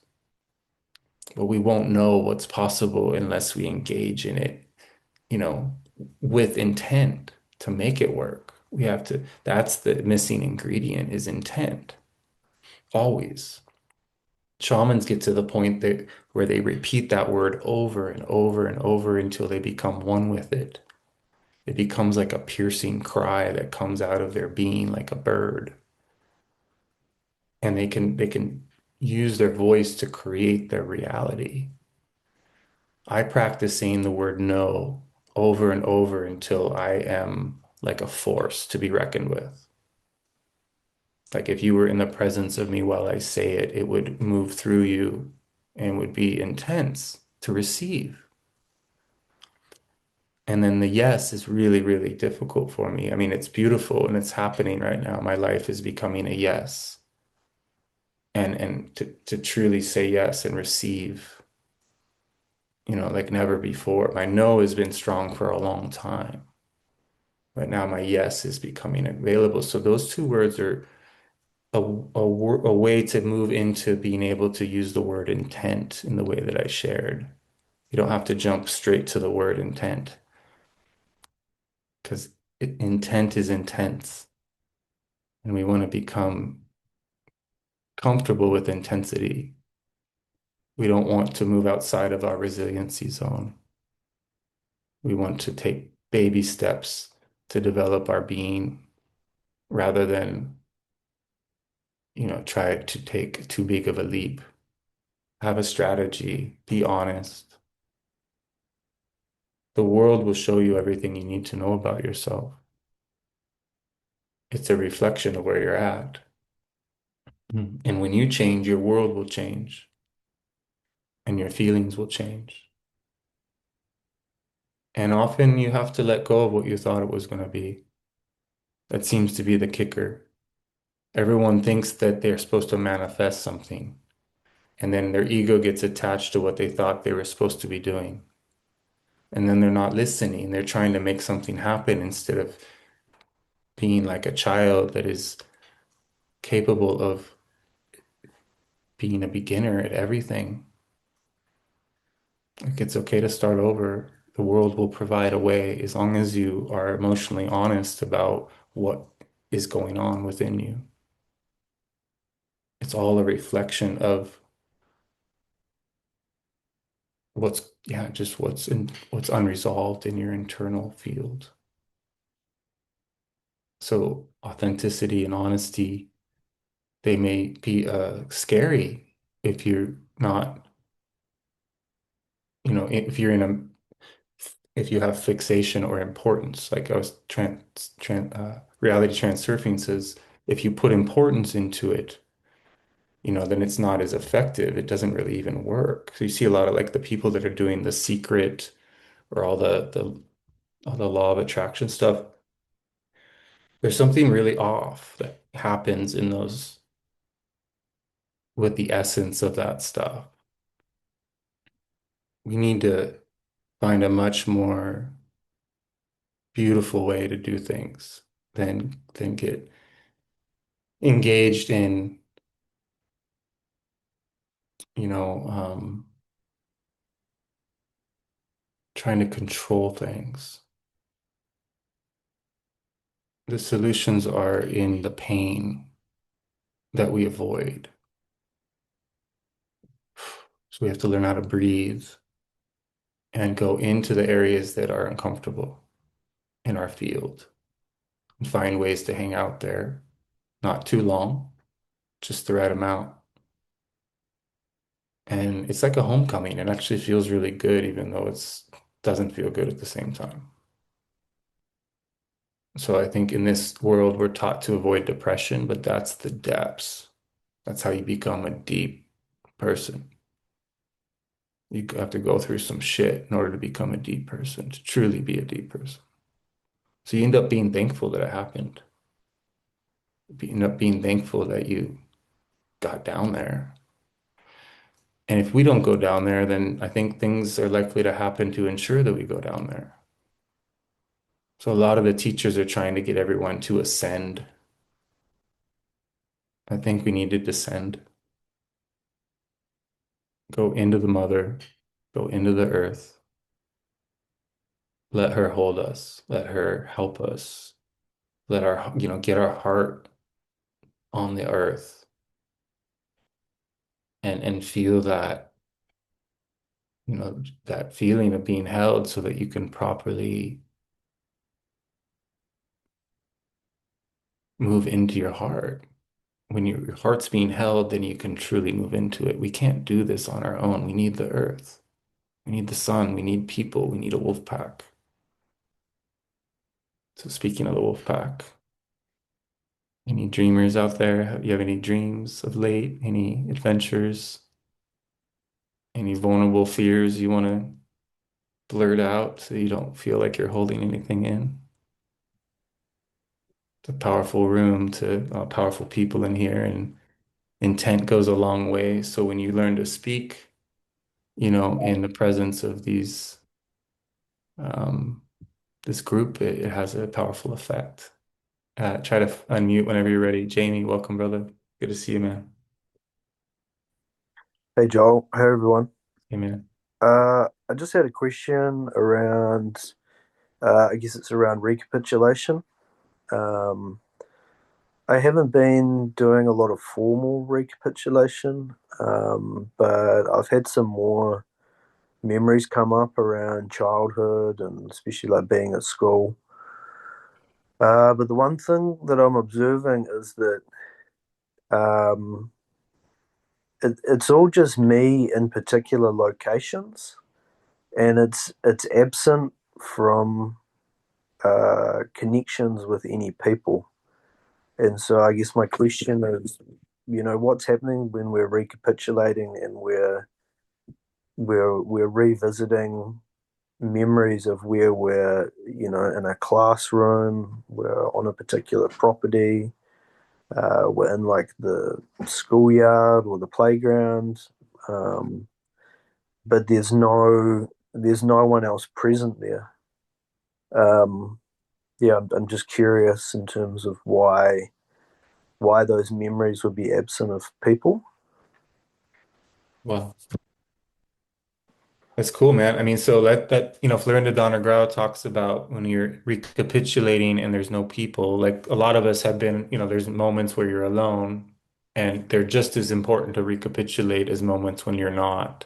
But we won't know what's possible unless we engage in it, you know, with intent to make it work. That's the missing ingredient is intent. Always. Shamans get to the point where they repeat that word over and over and over until they become one with it. It becomes like a piercing cry that comes out of their being like a bird. and they can use their voice to create their reality. I practice saying the word no over and over until I am like a force to be reckoned with. Like if you were in the presence of me while I say it, it would move through you and would be intense to receive. And then the yes is really, really difficult for me. I mean, it's beautiful and it's happening right now. My life is becoming a yes. And to truly say yes and receive, like never before. My no has been strong for a long time. But now my yes is becoming available. So those two words are a way to move into being able to use the word intent in the way that I shared. You don't have to jump straight to the word intent because intent is intense, and we want to become comfortable with intensity. We don't want to move outside of our resiliency zone. We want to take baby steps to develop our being rather than, try to take too big of a leap. Have a strategy, be honest. The world will show you everything you need to know about yourself. It's a reflection of where you're at. And when you change, your world will change and your feelings will change. And often you have to let go of what you thought it was going to be. That seems to be the kicker. Everyone thinks that they're supposed to manifest something, and then their ego gets attached to what they thought they were supposed to be doing. And then they're not listening. They're trying to make something happen instead of being like a child that is capable of being a beginner at everything. Like it's okay to start over. The world will provide a way as long as you are emotionally honest about what is going on within you. It's all a reflection of just what's unresolved in your internal field. So authenticity and honesty, they may be scary if you're not, if you're in a if you have fixation or importance, like I was reality transurfing says, if you put importance into it, then it's not as effective. It doesn't really even work. So you see a lot of like the people that are doing The Secret or all the law of attraction stuff. There's something really off that happens in those with the essence of that stuff. We need to find a much more beautiful way to do things than get engaged in, you know, trying to control things. The solutions are in the pain that we avoid. So we have to learn how to breathe and go into the areas that are uncomfortable in our field and find ways to hang out there, not too long, just the right amount. And it's like a homecoming. It actually feels really good, even though it's doesn't feel good at the same time. So I think in this world, we're taught to avoid depression, but that's the depths. That's how you become a deep person. You have to go through some shit in order to become a deep person, to truly be a deep person. So you end up being thankful that it happened. You end up being thankful that you got down there. And if we don't go down there, then I think things are likely to happen to ensure that we go down there. So a lot of the teachers are trying to get everyone to ascend. I think we need to descend, go into the mother, go into the earth, let her hold us, let her help us, let our, get our heart on the earth and feel that, that feeling of being held so that you can properly move into your heart. when your heart's being held, then you can truly move into it. We can't do this on our own. We need the earth. We need the sun. We need people. We need a wolf pack. So speaking of the wolf pack, any dreamers out there? You have any dreams of late? Any adventures? Any vulnerable fears you want to blurt out so you don't feel like you're holding anything in? It's a powerful room to powerful people in here, and intent goes a long way. So when you learn to speak, in the presence of um, this group, it has a powerful effect. Try to unmute whenever you're ready. Jamie, welcome, brother. Good to see you, man. Hey Joel, hey everyone. Hey, man. I just had a question around, I guess it's around recapitulation. Um, I haven't been doing a lot of formal recapitulation, but I've had some more memories come up around childhood and especially like being at school. But the one thing that I'm observing is that um, it's all just me in particular locations, and it's absent from connections with any people. And so I guess my question is, what's happening when we're recapitulating and we're revisiting memories of where we're, in a classroom, we're on a particular property, we're in like the schoolyard or the playground, um, but there's no one else present there. Um, yeah, I'm just curious in terms of why those memories would be absent of people. Well, that's cool, man. I mean, so Florinda Donna Grau talks about when you're recapitulating and there's no people, like a lot of us have been, there's moments where you're alone, and they're just as important to recapitulate as moments when you're not.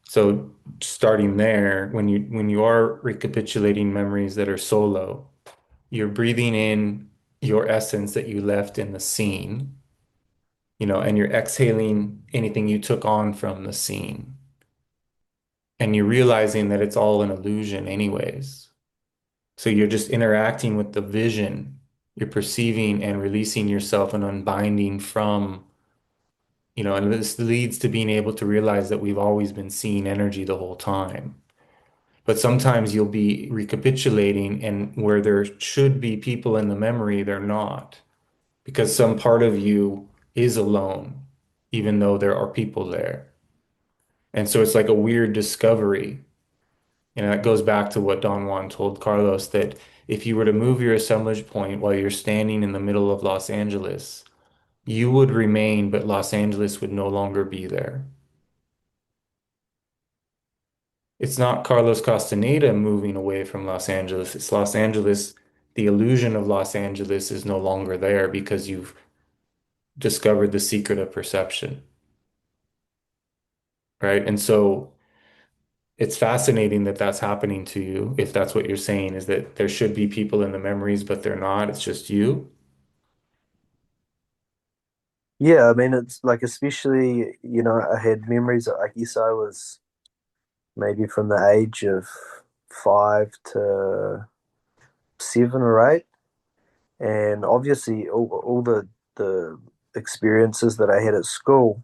So starting there, when you are recapitulating memories that are solo, you're breathing in your essence that you left in the scene, and you're exhaling anything you took on from the scene. And you're realizing that it's all an illusion anyways. So you're just interacting with the vision. You're perceiving and releasing yourself and unbinding from, and this leads to being able to realize that we've always been seeing energy the whole time. But sometimes you'll be recapitulating, and where there should be people in the memory, they're not, because some part of you is alone, even though there are people there. And so it's like a weird discovery. And that goes back to what Don Juan told Carlos, that if you were to move your assemblage point while you're standing in the middle of Los Angeles, you would remain, but Los Angeles would no longer be there. It's not Carlos Castaneda moving away from Los Angeles. It's Los Angeles. The illusion of Los Angeles is no longer there because you've discovered the secret of perception, right? And so it's fascinating that that's happening to you. If that's what you're saying, is that there should be people in the memories, but they're not. It's just you. Yeah, I mean, it's like, especially, I had memories. I guess I was maybe from the age of 5 to 7 or 8, and obviously all the experiences that I had at school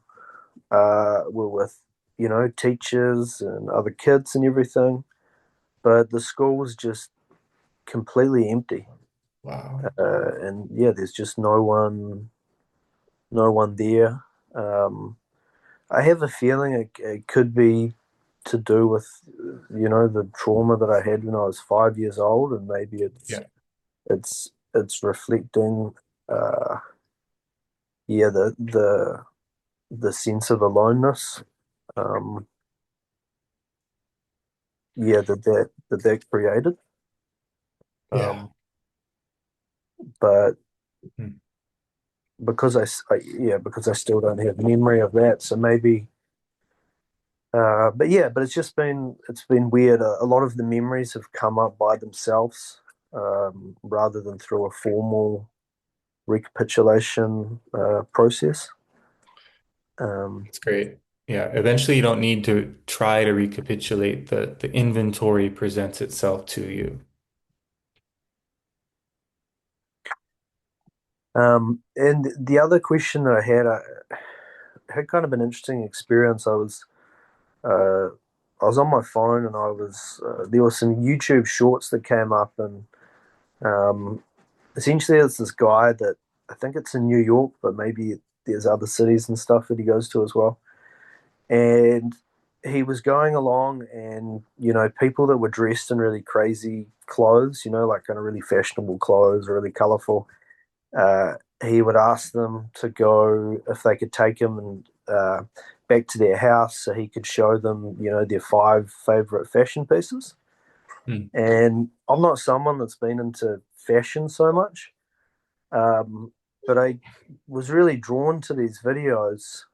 were with, teachers and other kids and everything. But the school was just completely empty. Wow. And yeah, there's just no one there. Um, I have a feeling it could be to do with, the trauma that I had when I was 5 years old, and maybe it's Yeah. it's reflecting, uh, yeah, the sense of aloneness, um, yeah, that created. Yeah. Um, but Hmm. because I still don't have memory of that, so maybe. But yeah, but it's been weird. A lot of the memories have come up by themselves, rather than through a formal recapitulation process. Um, It's great. Yeah, eventually you don't need to try to recapitulate the inventory presents itself to you. and the other question that I had kind of an interesting experience. Uh, I was on my phone and there were some YouTube shorts that came up, and um, essentially it's this guy that I think it's in New York, but maybe there's other cities and stuff that he goes to as well. And he was going along, and people that were dressed in really crazy clothes, like kind of really fashionable clothes, really colorful. Uh, he would ask them to go if they could take him and back to their house so he could show them, their five favorite fashion pieces. Hmm. And I'm not someone that's been into fashion so much, but I was really drawn to these videos.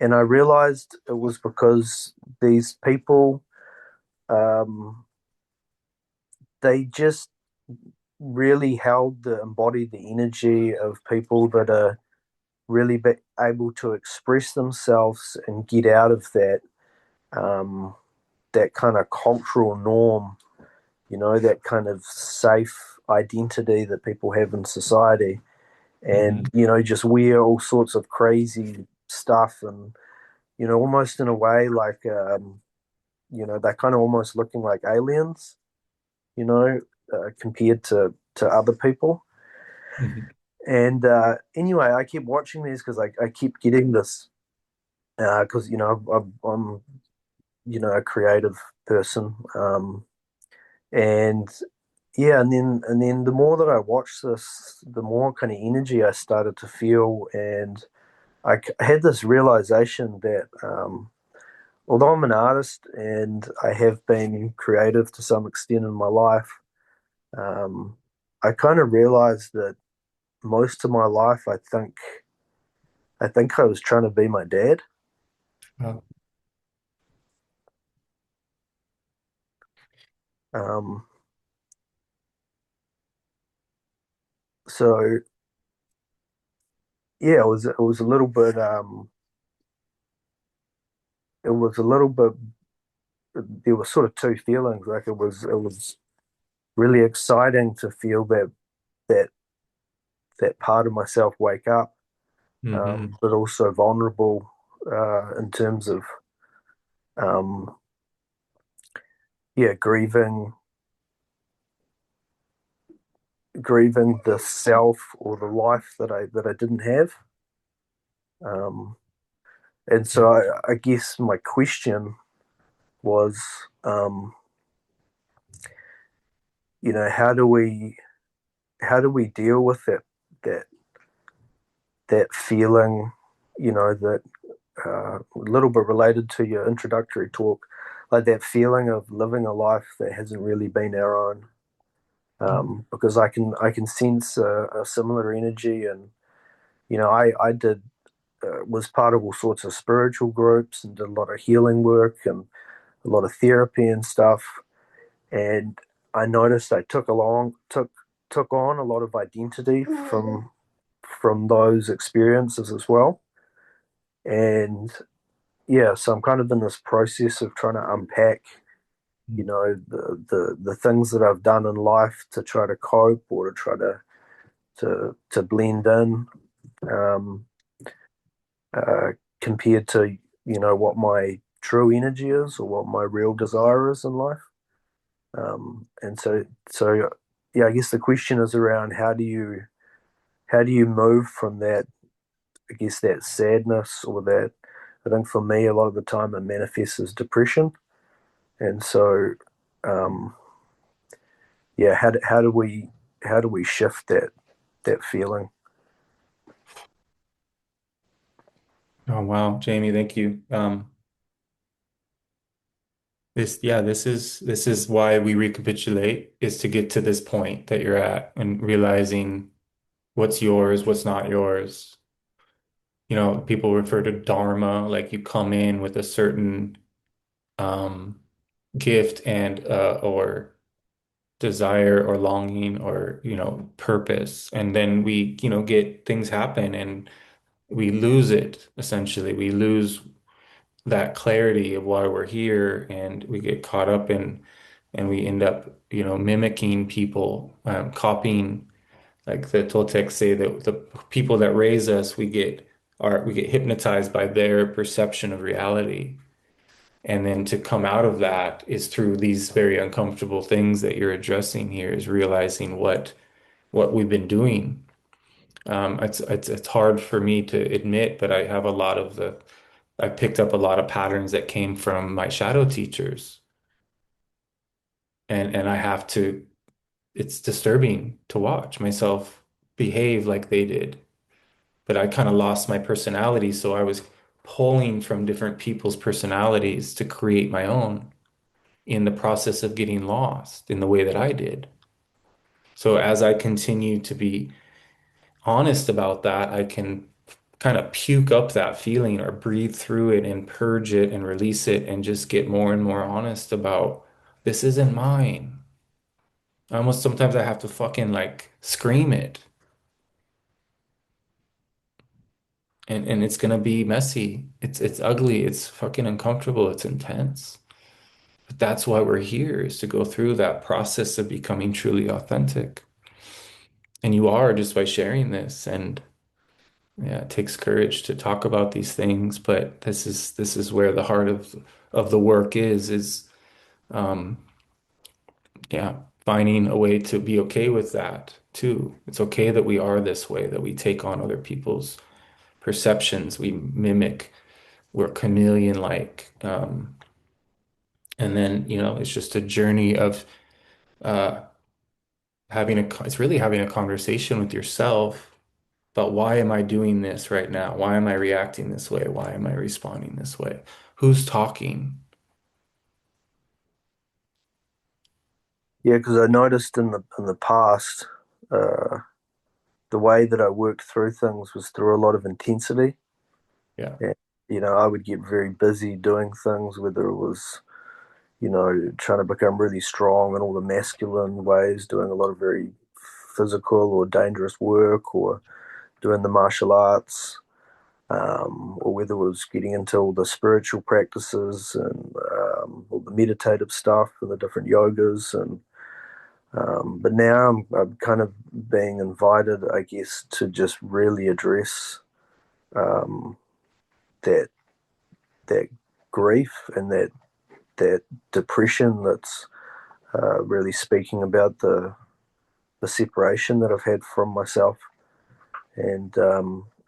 And I realized it was because these people, um, they just really embodied the energy of people that are really able to express themselves and get out of um, that kind of cultural norm, that kind of safe identity that people have in society, and Hmm. just wear all sorts of crazy stuff, and almost in a way like they're kind of almost looking like aliens, compared to other people. Hmm. And anyway, I keep watching these because I keep getting this because I'm a creative person, and yeah, and then the more that I watched this, the more kind of energy I started to feel, and had this realization that although I'm an artist and I have been creative to some extent in my life, um, I kind of realized that most of my life, I think I was trying to be my dad. Wow. Um, so yeah, it was a little bit it was a little bit there were sort of two feelings. Like it was really exciting to feel that that part of myself wake up, Hmm. but also vulnerable in terms of um, yeah, grieving the self or the life that I didn't have. Um, and Yeah. so I guess my question was, um, how do we deal with that that feeling, that a little bit related to your introductory talk, like that feeling of living a life that hasn't really been our own. Because I can sense a similar energy, and I did was part of all sorts of spiritual groups and did a lot of healing work and a lot of therapy and stuff. And I noticed I took on a lot of identity from those experiences as well. And yeah, so I'm kind of in this process of trying to unpack, the things that I've done in life to try to cope or to try to blend in, um, uh, compared to what my true energy is or what my real desire is in life. And so yeah, I guess the question is around how do you move from that, I guess, that sadness, or that, I think for me a lot of the time it manifests as depression. And so um, yeah, how do we shift that feeling? Oh, wow, Jamie, thank you. This is why we recapitulate, is to get to this point that you're at and realizing what's yours, what's not yours. People refer to dharma, like you come in with a certain um gift and or desire or longing or, purpose. And then we, get things happen and we lose it essentially. We lose that clarity of why we're here and we get caught up in and we end up, mimicking people, copying, like the Toltecs say that the people that raise us, we get hypnotized by their perception of reality. And then to come out of that is through these very uncomfortable things that you're addressing here, is realizing what we've been doing. It's hard for me to admit, but I picked up a lot of patterns that came from my shadow teachers, and I have to. It's disturbing to watch myself behave like they did, but I kind of lost my personality, so I was pulling from different people's personalities to create my own in the process of getting lost in the way that I did. So as I continue to be honest about that, I can kind of puke up that feeling or breathe through it and purge it and release it and just get more and more honest about this isn't mine. Almost sometimes I have to fucking like scream it. And it's gonna be messy. It's ugly, it's fucking uncomfortable, it's intense. But that's why we're here, is to go through that process of becoming truly authentic. And you are, just by sharing this. And yeah, it takes courage to talk about these things, but this is where the heart of the work is um yeah, finding a way to be okay with that too. It's okay that we are this way, that we take on other people's perceptions, we mimic, we're chameleon-like. And then, it's just a journey of uh it's really having a conversation with yourself about, why am I doing this right now? Why am I reacting this way? Why am I responding this way? Who's talking? Yeah, because I noticed in the past, uh, the way that I worked through things was through a lot of intensity. Yeah. And, I would get very busy doing things, whether it was, trying to become really strong in all the masculine ways, doing a lot of very physical or dangerous work, or doing the martial arts, or whether it was getting into all the spiritual practices and all the meditative stuff and the different yogas. But now I'm kind of being invited, I guess, to just really address um, that that grief and that depression that's really speaking about the separation that I've had from myself, and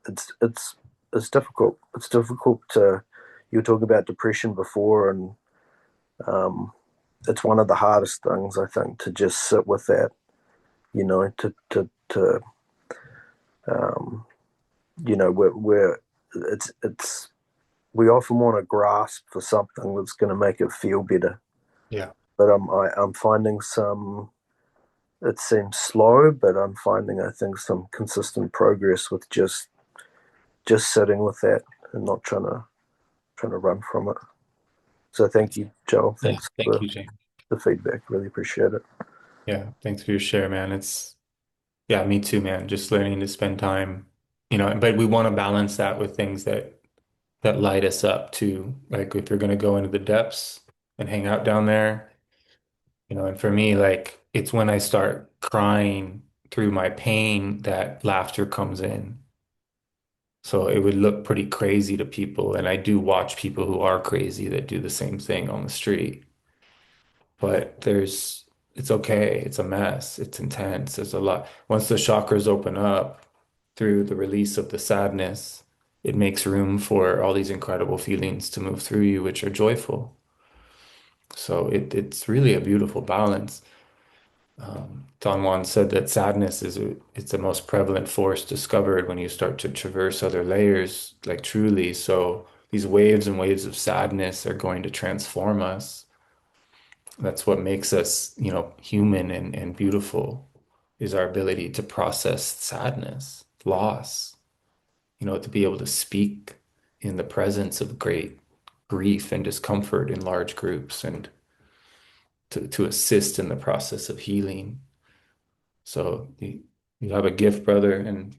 it's difficult. It's difficult to. You were talking about depression before, and um, it's one of the hardest things, I think, to just sit with that. To um, where it's we often want to grasp for something that's going to make it feel better, Yeah. but I'm finding some. It seems slow, but I'm finding, I think, some consistent progress with just sitting with that and not trying to run from it. So thank you, Joel. Yeah. Thanks Thank for you, Jane. the feedback. Really appreciate it. Yeah. Thanks for your share, man. Yeah, me too, man. Just learning to spend time, but we want to balance that with things that light us up too. Like if you're going to go into the depths and hang out down there, and for me, like it's when I start crying through my pain that laughter comes in. So it would look pretty crazy to people. And I do watch people who are crazy that do the same thing on the street. But it's okay. It's a mess. It's intense. There's a lot. Once the chakras open up through the release of the sadness, it makes room for all these incredible feelings to move through you, which are joyful. So it's really a beautiful balance. Don Juan said that sadness it's the most prevalent force discovered when you start to traverse other layers, like truly. So these waves and waves of sadness are going to transform us. That's what makes us, human and beautiful, is our ability to process sadness, loss, to be able to speak in the presence of great grief and discomfort in large groups. And to assist in the process of healing. So you have a gift, brother, and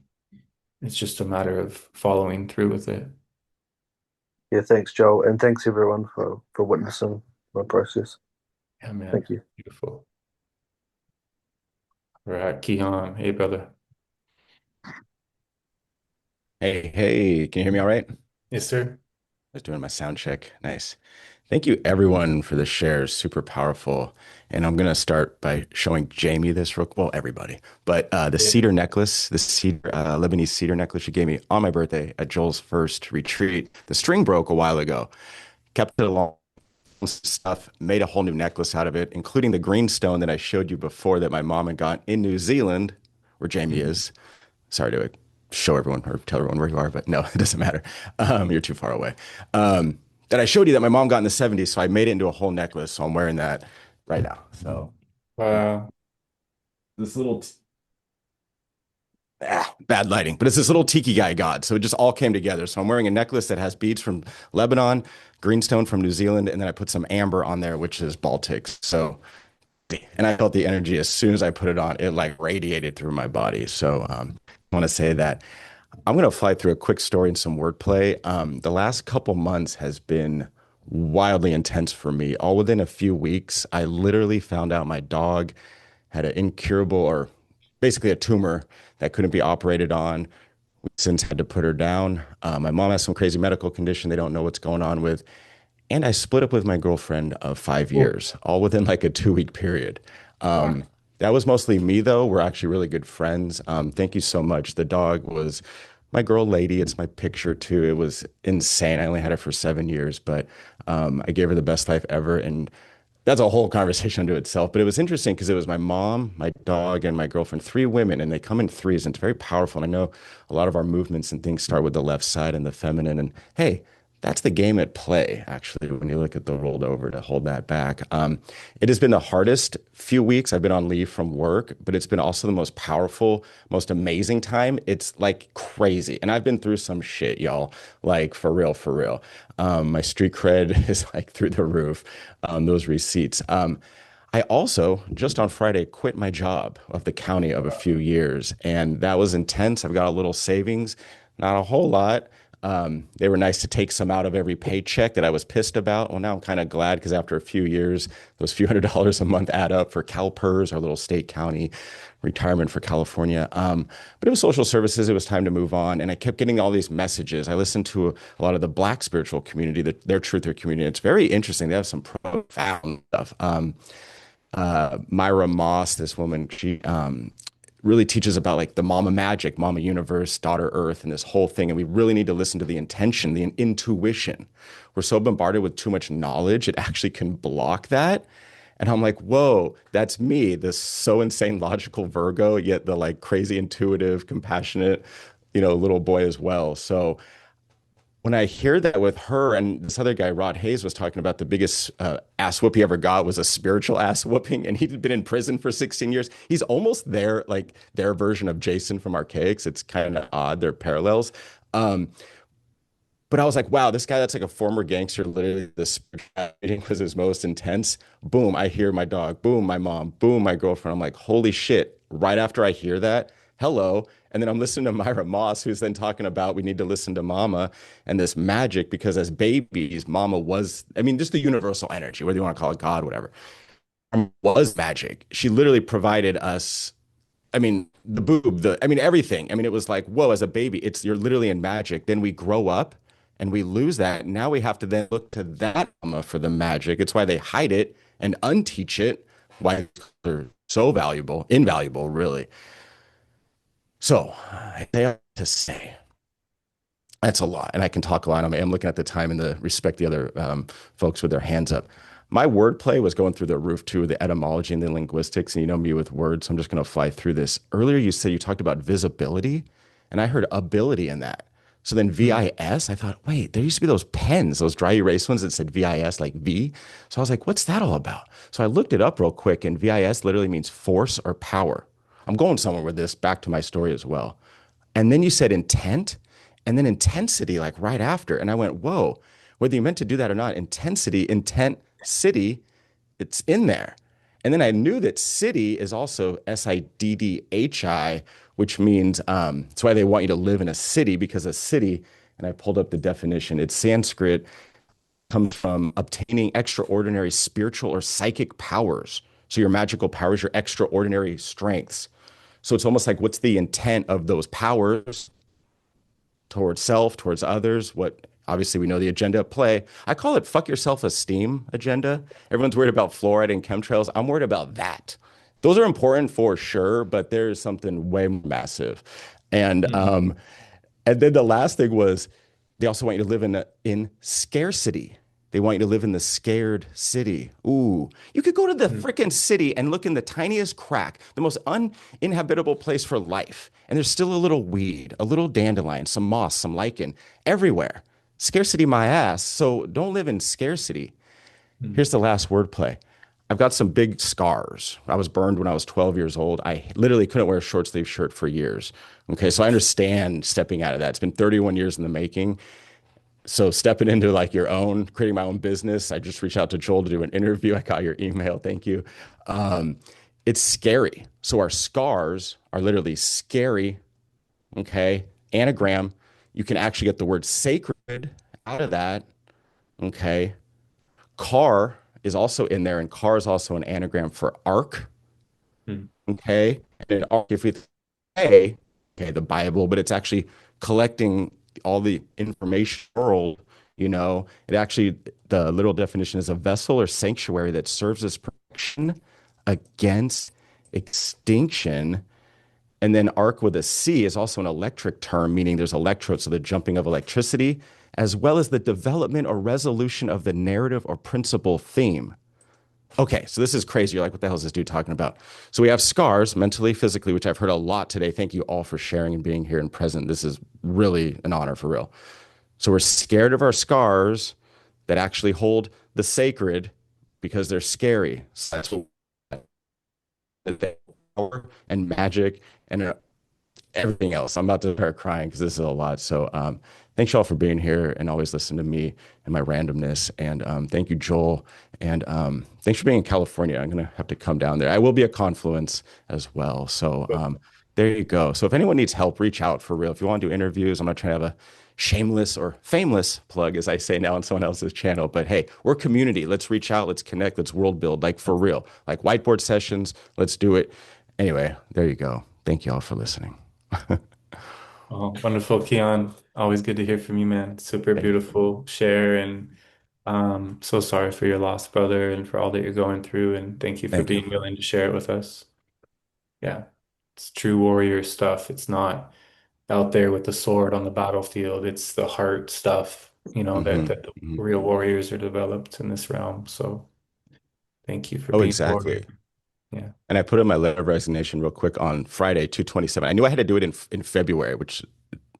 it's just a matter of following through with it. Yeah, thanks, Joel, and thanks everyone for witnessing my process. Yeah, man. Thank you. Beautiful. All right, Keon. Hey, brother. Hey, hey, can you hear me all right? Yes, sir. Just doing my sound check. Nice. Thank you everyone for the shares. Super powerful. And I'm gonna start by showing Jamie this real well, everybody. But the Yeah. cedar necklace, the cedar Lebanese cedar necklace she gave me on my birthday at Joel's first retreat. The string broke a while ago. Kept it along stuff, made a whole new necklace out of it, including the green stone that I showed you before that my mom had got in New Zealand, where Jamie Mhm. is. Sorry to show everyone or tell everyone where you are, but no, it doesn't matter. You're too far away. That I showed you that my mom got in the 70s, so I made it into a whole necklace. So I'm wearing that right now. So Wow. this little bad lighting, but it's this little tiki guy god. So it just all came together. So I'm wearing a necklace that has beads from Lebanon, greenstone from New Zealand, and then I put some amber on there, which is Baltics. So and I felt the energy as soon as I put it on. It like radiated through my body. So I want to say that I'm going to fly through a quick story and some wordplay. The last couple months has been wildly intense for me. All within a few weeks, I literally found out my dog had an incurable or basically a tumor that couldn't be operated on. We since had to put her down. My mom has some crazy medical condition they don't know what's going on with. And I split up with my girlfriend of five Oh, years, all within like a 2 week period. wow. That was mostly me, though. We're actually really good friends. Thank you so much. The dog was my girl lady. It's my picture, too. It was insane. I only had her for 7 years, but I gave her the best life ever. And that's a whole conversation unto itself. But it was interesting because it was my mom, my dog, and my girlfriend, three women, and they come in threes, and it's very powerful. And I know a lot of our movements and things start with the left side and the feminine. And hey, that's the game at play, actually, when you look at the rolled over to hold that back. It has been the hardest few weeks. I've been on leave from work, but it's been also the most powerful, most amazing time. It's like crazy. And I've been through some shit, y'all, like for real, for real. My street cred is like through the roof, those receipts. I also just on Friday quit my job of the county of a few years, and that was intense. I've got a little savings, not a whole lot. They were nice to take some out of every paycheck that I was pissed about. Well, now I'm kind of glad because after a few years, those few $100s a month add up for CalPERS, our little state county retirement for California. But it was social services. It was time to move on. And I kept getting all these messages. I listened to a lot of the Black spiritual community, their truther community. It's very interesting. They have some profound stuff. Myra Moss, this woman, she really teaches about like the mama magic, mama universe, daughter earth, and this whole thing. And we really need to listen to the intention, the intuition. We're so bombarded with too much knowledge, it actually can block that. And I'm like, whoa, that's me, this so insane logical Virgo, yet the like crazy intuitive, compassionate, little boy as well. So when I hear that with her and this other guy, Rod Hayes, was talking about the biggest ass whoop he ever got was a spiritual ass whooping, and he'd been in prison for 16 years. He's almost there, like their version of Jason from Archaics. It's kind of odd, they're parallels. Um, but I was like, wow, this guy that's like a former gangster, literally the meeting was his most intense. Boom, I hear my dog. Boom, my mom. Boom, my girlfriend. I'm like, holy shit. Right after I hear that, hello. And then I'm listening to Myra Moss, who's then talking about we need to listen to mama and this magic because as babies, mama was, I mean, just the universal energy, whether you want to call it God, whatever, was magic. She literally provided us I mean, the boob, I mean, everything. I mean, it was like, whoa, as a baby, you're literally in magic. Then we grow up and we lose that. Now we have to then look to that mama for the magic. It's why they hide it and unteach it, why they're so valuable, invaluable, really. So they have to say, that's a lot. And I can talk a lot. I'm looking at the time and the respect the other folks with their hands up. My wordplay was going through the roof too, the etymology and the linguistics. And you know me with words. So I'm just going to fly through this. Earlier, you said you talked about visibility, and I heard ability in that. So then Hmm. VIS, I thought, wait, there used to be those pens, those dry erase ones that said VIS, like V. So I was like, what's that all about? So I looked it up real quick, and VIS literally means force or power. I'm going somewhere with this back to my story as well. And then you said intent and then intensity, like right after. And I went, whoa, whether you meant to do that or not, intensity, intent, city, it's in there. And then I knew that siddhi is also siddhi, which means that's why they want you to live in a city, because a city, and I pulled up the definition, it's Sanskrit, comes from obtaining extraordinary spiritual or psychic powers. So your magical powers, your extraordinary strengths. So it's almost like, what's the intent of those powers towards self, towards others? What, obviously we know the agenda at play. I call it fuck your self-esteem agenda. Everyone's worried about fluoride and chemtrails. I'm worried about that. Those are important for sure, but there's something way more massive. And Mhm. and then the last thing was, they also want you to live in scarcity. They want you to live in the scared city. Ooh, you could go to the Mhm. freaking city and look in the tiniest crack, the most uninhabitable place for life, and there's still a little weed, a little dandelion, some moss, some lichen everywhere. Scarcity, my ass. So don't live in scarcity. Mhm. Here's the last wordplay. I've got some big scars. I was burned when I was 12 years old. I literally couldn't wear a short sleeve shirt for years. Okay, so I understand stepping out of that. It's been 31 years in the making. So stepping into like your own, creating my own business. I just reached out to Joel to do an interview. I got your email. Thank you. Um, it's scary. So our scars are literally scary. Okay, anagram. You can actually get the word sacred out of that. Okay, car is also in there, and car is also an anagram for ark. Mhm. Okay, and an ark, if we say, okay, the Bible, but it's actually collecting all the information world. It actually, the literal definition is a vessel or sanctuary that serves as protection against extinction. And then arc with a C is also an electric term, meaning there's electrodes, so the jumping of electricity, as well as the development or resolution of the narrative or principal theme. Okay, so this is crazy. You're like, what the hell is this dude talking about? So we have scars, mentally, physically, which I've heard a lot today. Thank you all for sharing and being here and present. This is really an honor, for real. So we're scared of our scars that actually hold the sacred because they're scary. So that's what power and magic and everything else. I'm about to start crying because this is a lot. So thanks y'all for being here and always listen to me and my randomness. And thank you, Joel. And thanks for being in California. I'm gonna have to come down there. I will be at Confluence as well. So there you go. So if anyone needs help, reach out for real. If you want to do interviews, I'm not trying to have a shameless or fameless plug, as I say now, on someone else's channel. But hey, we're community. Let's reach out. Let's connect. Let's world build, like for real, like whiteboard sessions. Let's do it. Anyway, there you go. Thank you all for listening. Oh, wonderful, Keon. Always good to hear from you, man. Super Thank you. beautiful share, and so sorry for your loss, brother, and for all that you're going through. And thank you for Thank you. being willing to share it with us. Yeah, it's true warrior stuff. It's not out there with the sword on the battlefield. It's the heart stuff, that Hmm. that the Hmm. real warriors are developed in this realm. So thank you for Oh, being a warrior. exactly. Yeah. And I put in my letter of resignation real quick on Friday, 227. I knew I had to do it in February, which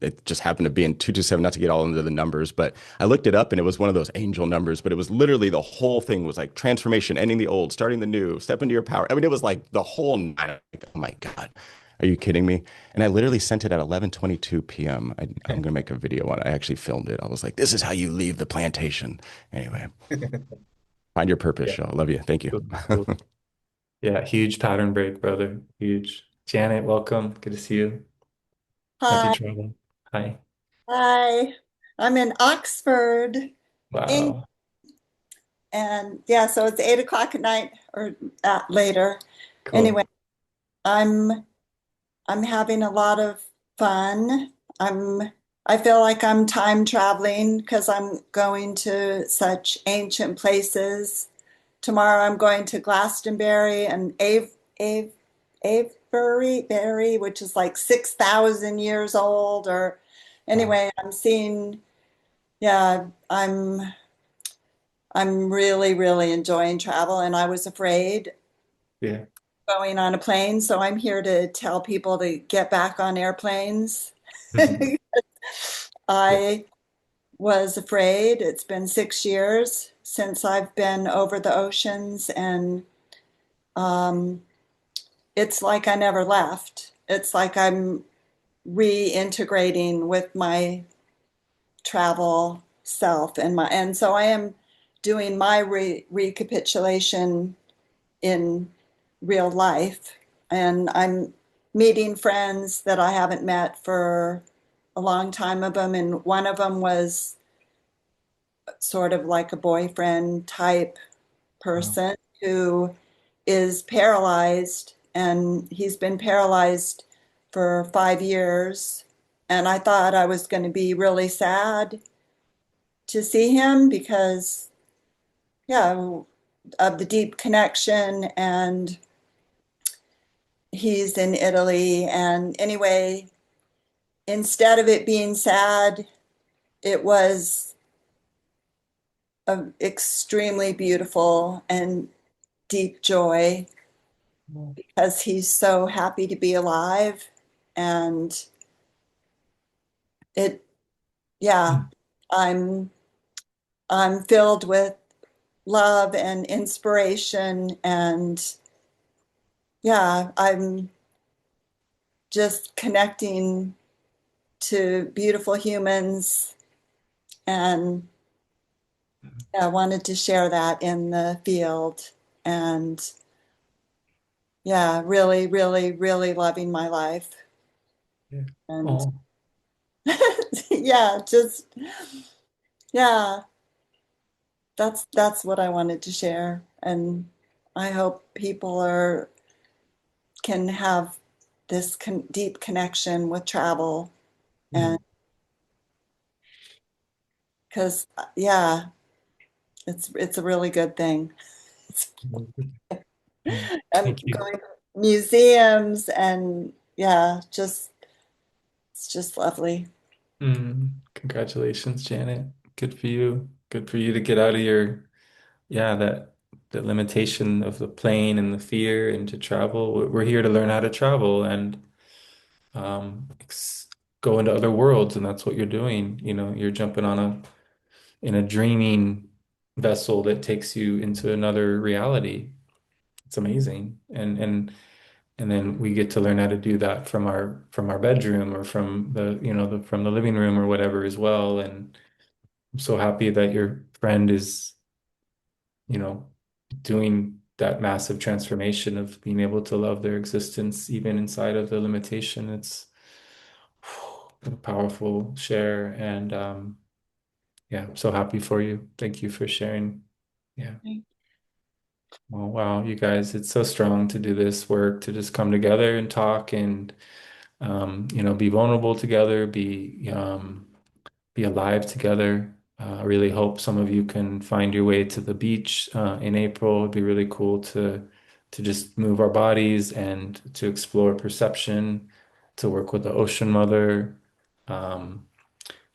it just happened to be in 227, not to get all into the numbers, but I looked it up and it was one of those angel numbers, but it was literally the whole thing was like transformation, ending the old, starting the new, step into your power. I mean, it was like the whole nine. Like, oh my God, are you kidding me? And I literally sent it at 11:22 p.m. I'm gonna make a video on it. I actually filmed it. I was like, this is how you leave the plantation. Anyway, find your purpose, Yeah. y'all. Love you. Thank you. Cool, cool. Yeah, huge pattern break, brother. Huge. Janet, welcome. Good to see you. Happy Hi, travel. Hi. hi. I'm in Oxford, England, Wow. and yeah, so it's 8 o'clock at night or later. Cool. Anyway, I'm I'm having a lot of fun. I'm I feel like I'm time traveling because I'm going to such ancient places. Tomorrow I'm going to Glastonbury and Avebury, which is like 6,000 years old. Or Wow. anyway, I'm seeing. Yeah, I'm really, really enjoying travel, and I was afraid Yeah. going on a plane, so I'm here to tell people to get back on airplanes. Yeah. I was afraid. It's been 6 years since I've been over the oceans, and um, it's like I never left. It's like I'm reintegrating with my travel self and so I am doing my recapitulation in real life. And I'm meeting friends that I haven't met for a long time of them. And one of them was sort of like a boyfriend type Wow. person who is paralyzed, and he's been paralyzed for 5 years. And I thought I was going to be really sad to see him because, yeah, of the deep connection. And he's in Italy. And anyway, instead of it being sad, it was extremely beautiful and deep joy because he's so happy to be alive. And it, yeah, I'm I'm filled with love and inspiration, and yeah, I'm just connecting to beautiful humans, and yeah, I wanted to share that in the field. And yeah, really, really, really loving my life. Yeah. And Oh, yeah, just yeah, that's what I wanted to share. And I hope people are can have this deep connection with travel. mm. And because yeah, it's a really good thing. And Thank you. going to museums, and yeah, just it's just lovely. Congratulations, Janet. Good for you. Good for you to get out of your, yeah, that the limitation of the plane and the fear and to travel. We're here to learn how to travel and go into other worlds, and that's what you're doing. You know, you're jumping on a in a dreaming vessel that takes you into another reality. It's amazing. And then we get to learn how to do that from our bedroom or from the, you know, from the living room or whatever as well. And I'm so happy that your friend is, you know, doing that massive transformation of being able to love their existence even inside of the limitation. It's a powerful share. And yeah, I'm so happy for you. Thank you for sharing. Yeah. Well, wow, you guys, it's so strong to do this work, to just come together and talk and you know, be vulnerable together, be alive together. I really hope some of you can find your way to the beach in April. It'd be really cool to just move our bodies and to explore perception, to work with the ocean mother. Um,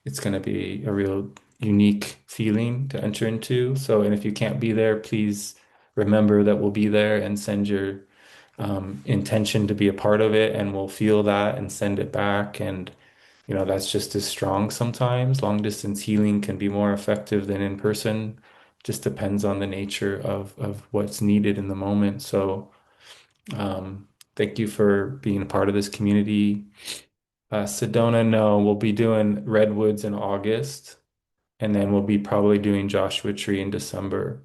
it's going to be a real unique feeling to enter into. So, and if you can't be there, please remember that we'll be there and send your intention to be a part of it, and we'll feel that and send it back. And, you know, that's just as strong sometimes. Long distance healing can be more effective than in person. Just depends on the nature of what's needed in the moment. So, thank you for being a part of this community. Sedona, no, we'll be doing Redwoods in August, and then we'll be probably doing Joshua Tree in December.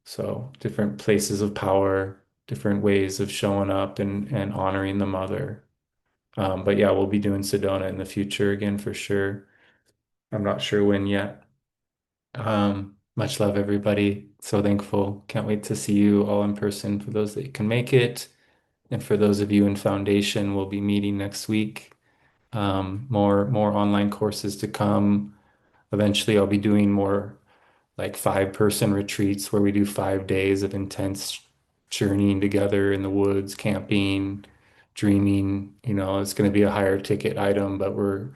So different places of power, different ways of showing up and honoring the mother. But yeah, we'll be doing Sedona in the future again for sure. I'm not sure when yet. Much love, everybody. So thankful. Can't wait to see you all in person for those that can make it. And for those of you in Foundation, we'll be meeting next week. More online courses to come. Eventually, I'll be doing more like 5-person retreats where we do 5 days of intense journeying together in the woods, camping, dreaming. You know, it's going to be a higher ticket item, but we're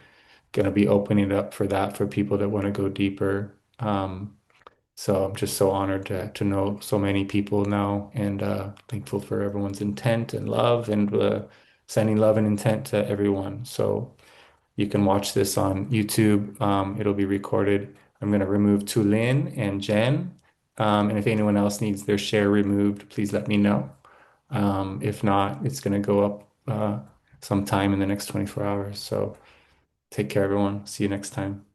going to be opening it up for that for people that want to go deeper. So I'm just so honored to know so many people now, and thankful for everyone's intent and love, and sending love and intent to everyone. So you can watch this on YouTube. It'll be recorded. I'm going to remove Tulin and Jen. And if anyone else needs their share removed, please let me know. If not, it's going to go up sometime in the next 24 hours. So take care, everyone. See you next time.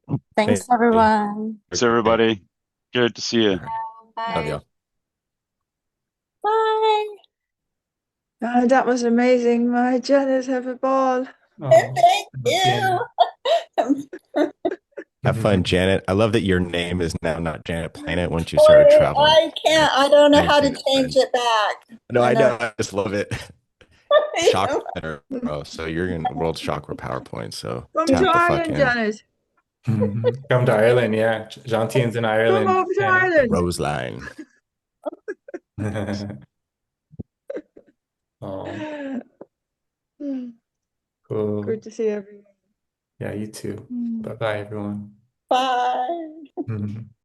Hey, Thanks, everyone. Thanks, everybody. Good to see you. all right. Love Bye. y'all. Bye. That was amazing. My Janice, have a ball. Oh, Thank yeah. you. Have fun, Janet. I love that your name is now not Janet Planet once you Boy, started traveling. I can't. I don't know how to Anything is change fine. it back. No, I I know. know. I just love it. Chakra center, bro. So you're in World Chakra PowerPoint. So Come tap to the fuck Ireland, in. Janice. Come to Ireland, yeah. Jean-Tien's in Come Ireland. over to Janet. The Ireland. Rose line. Oh, cool. Good to see everyone. Yeah, you too. Bye-bye, everyone. Bye.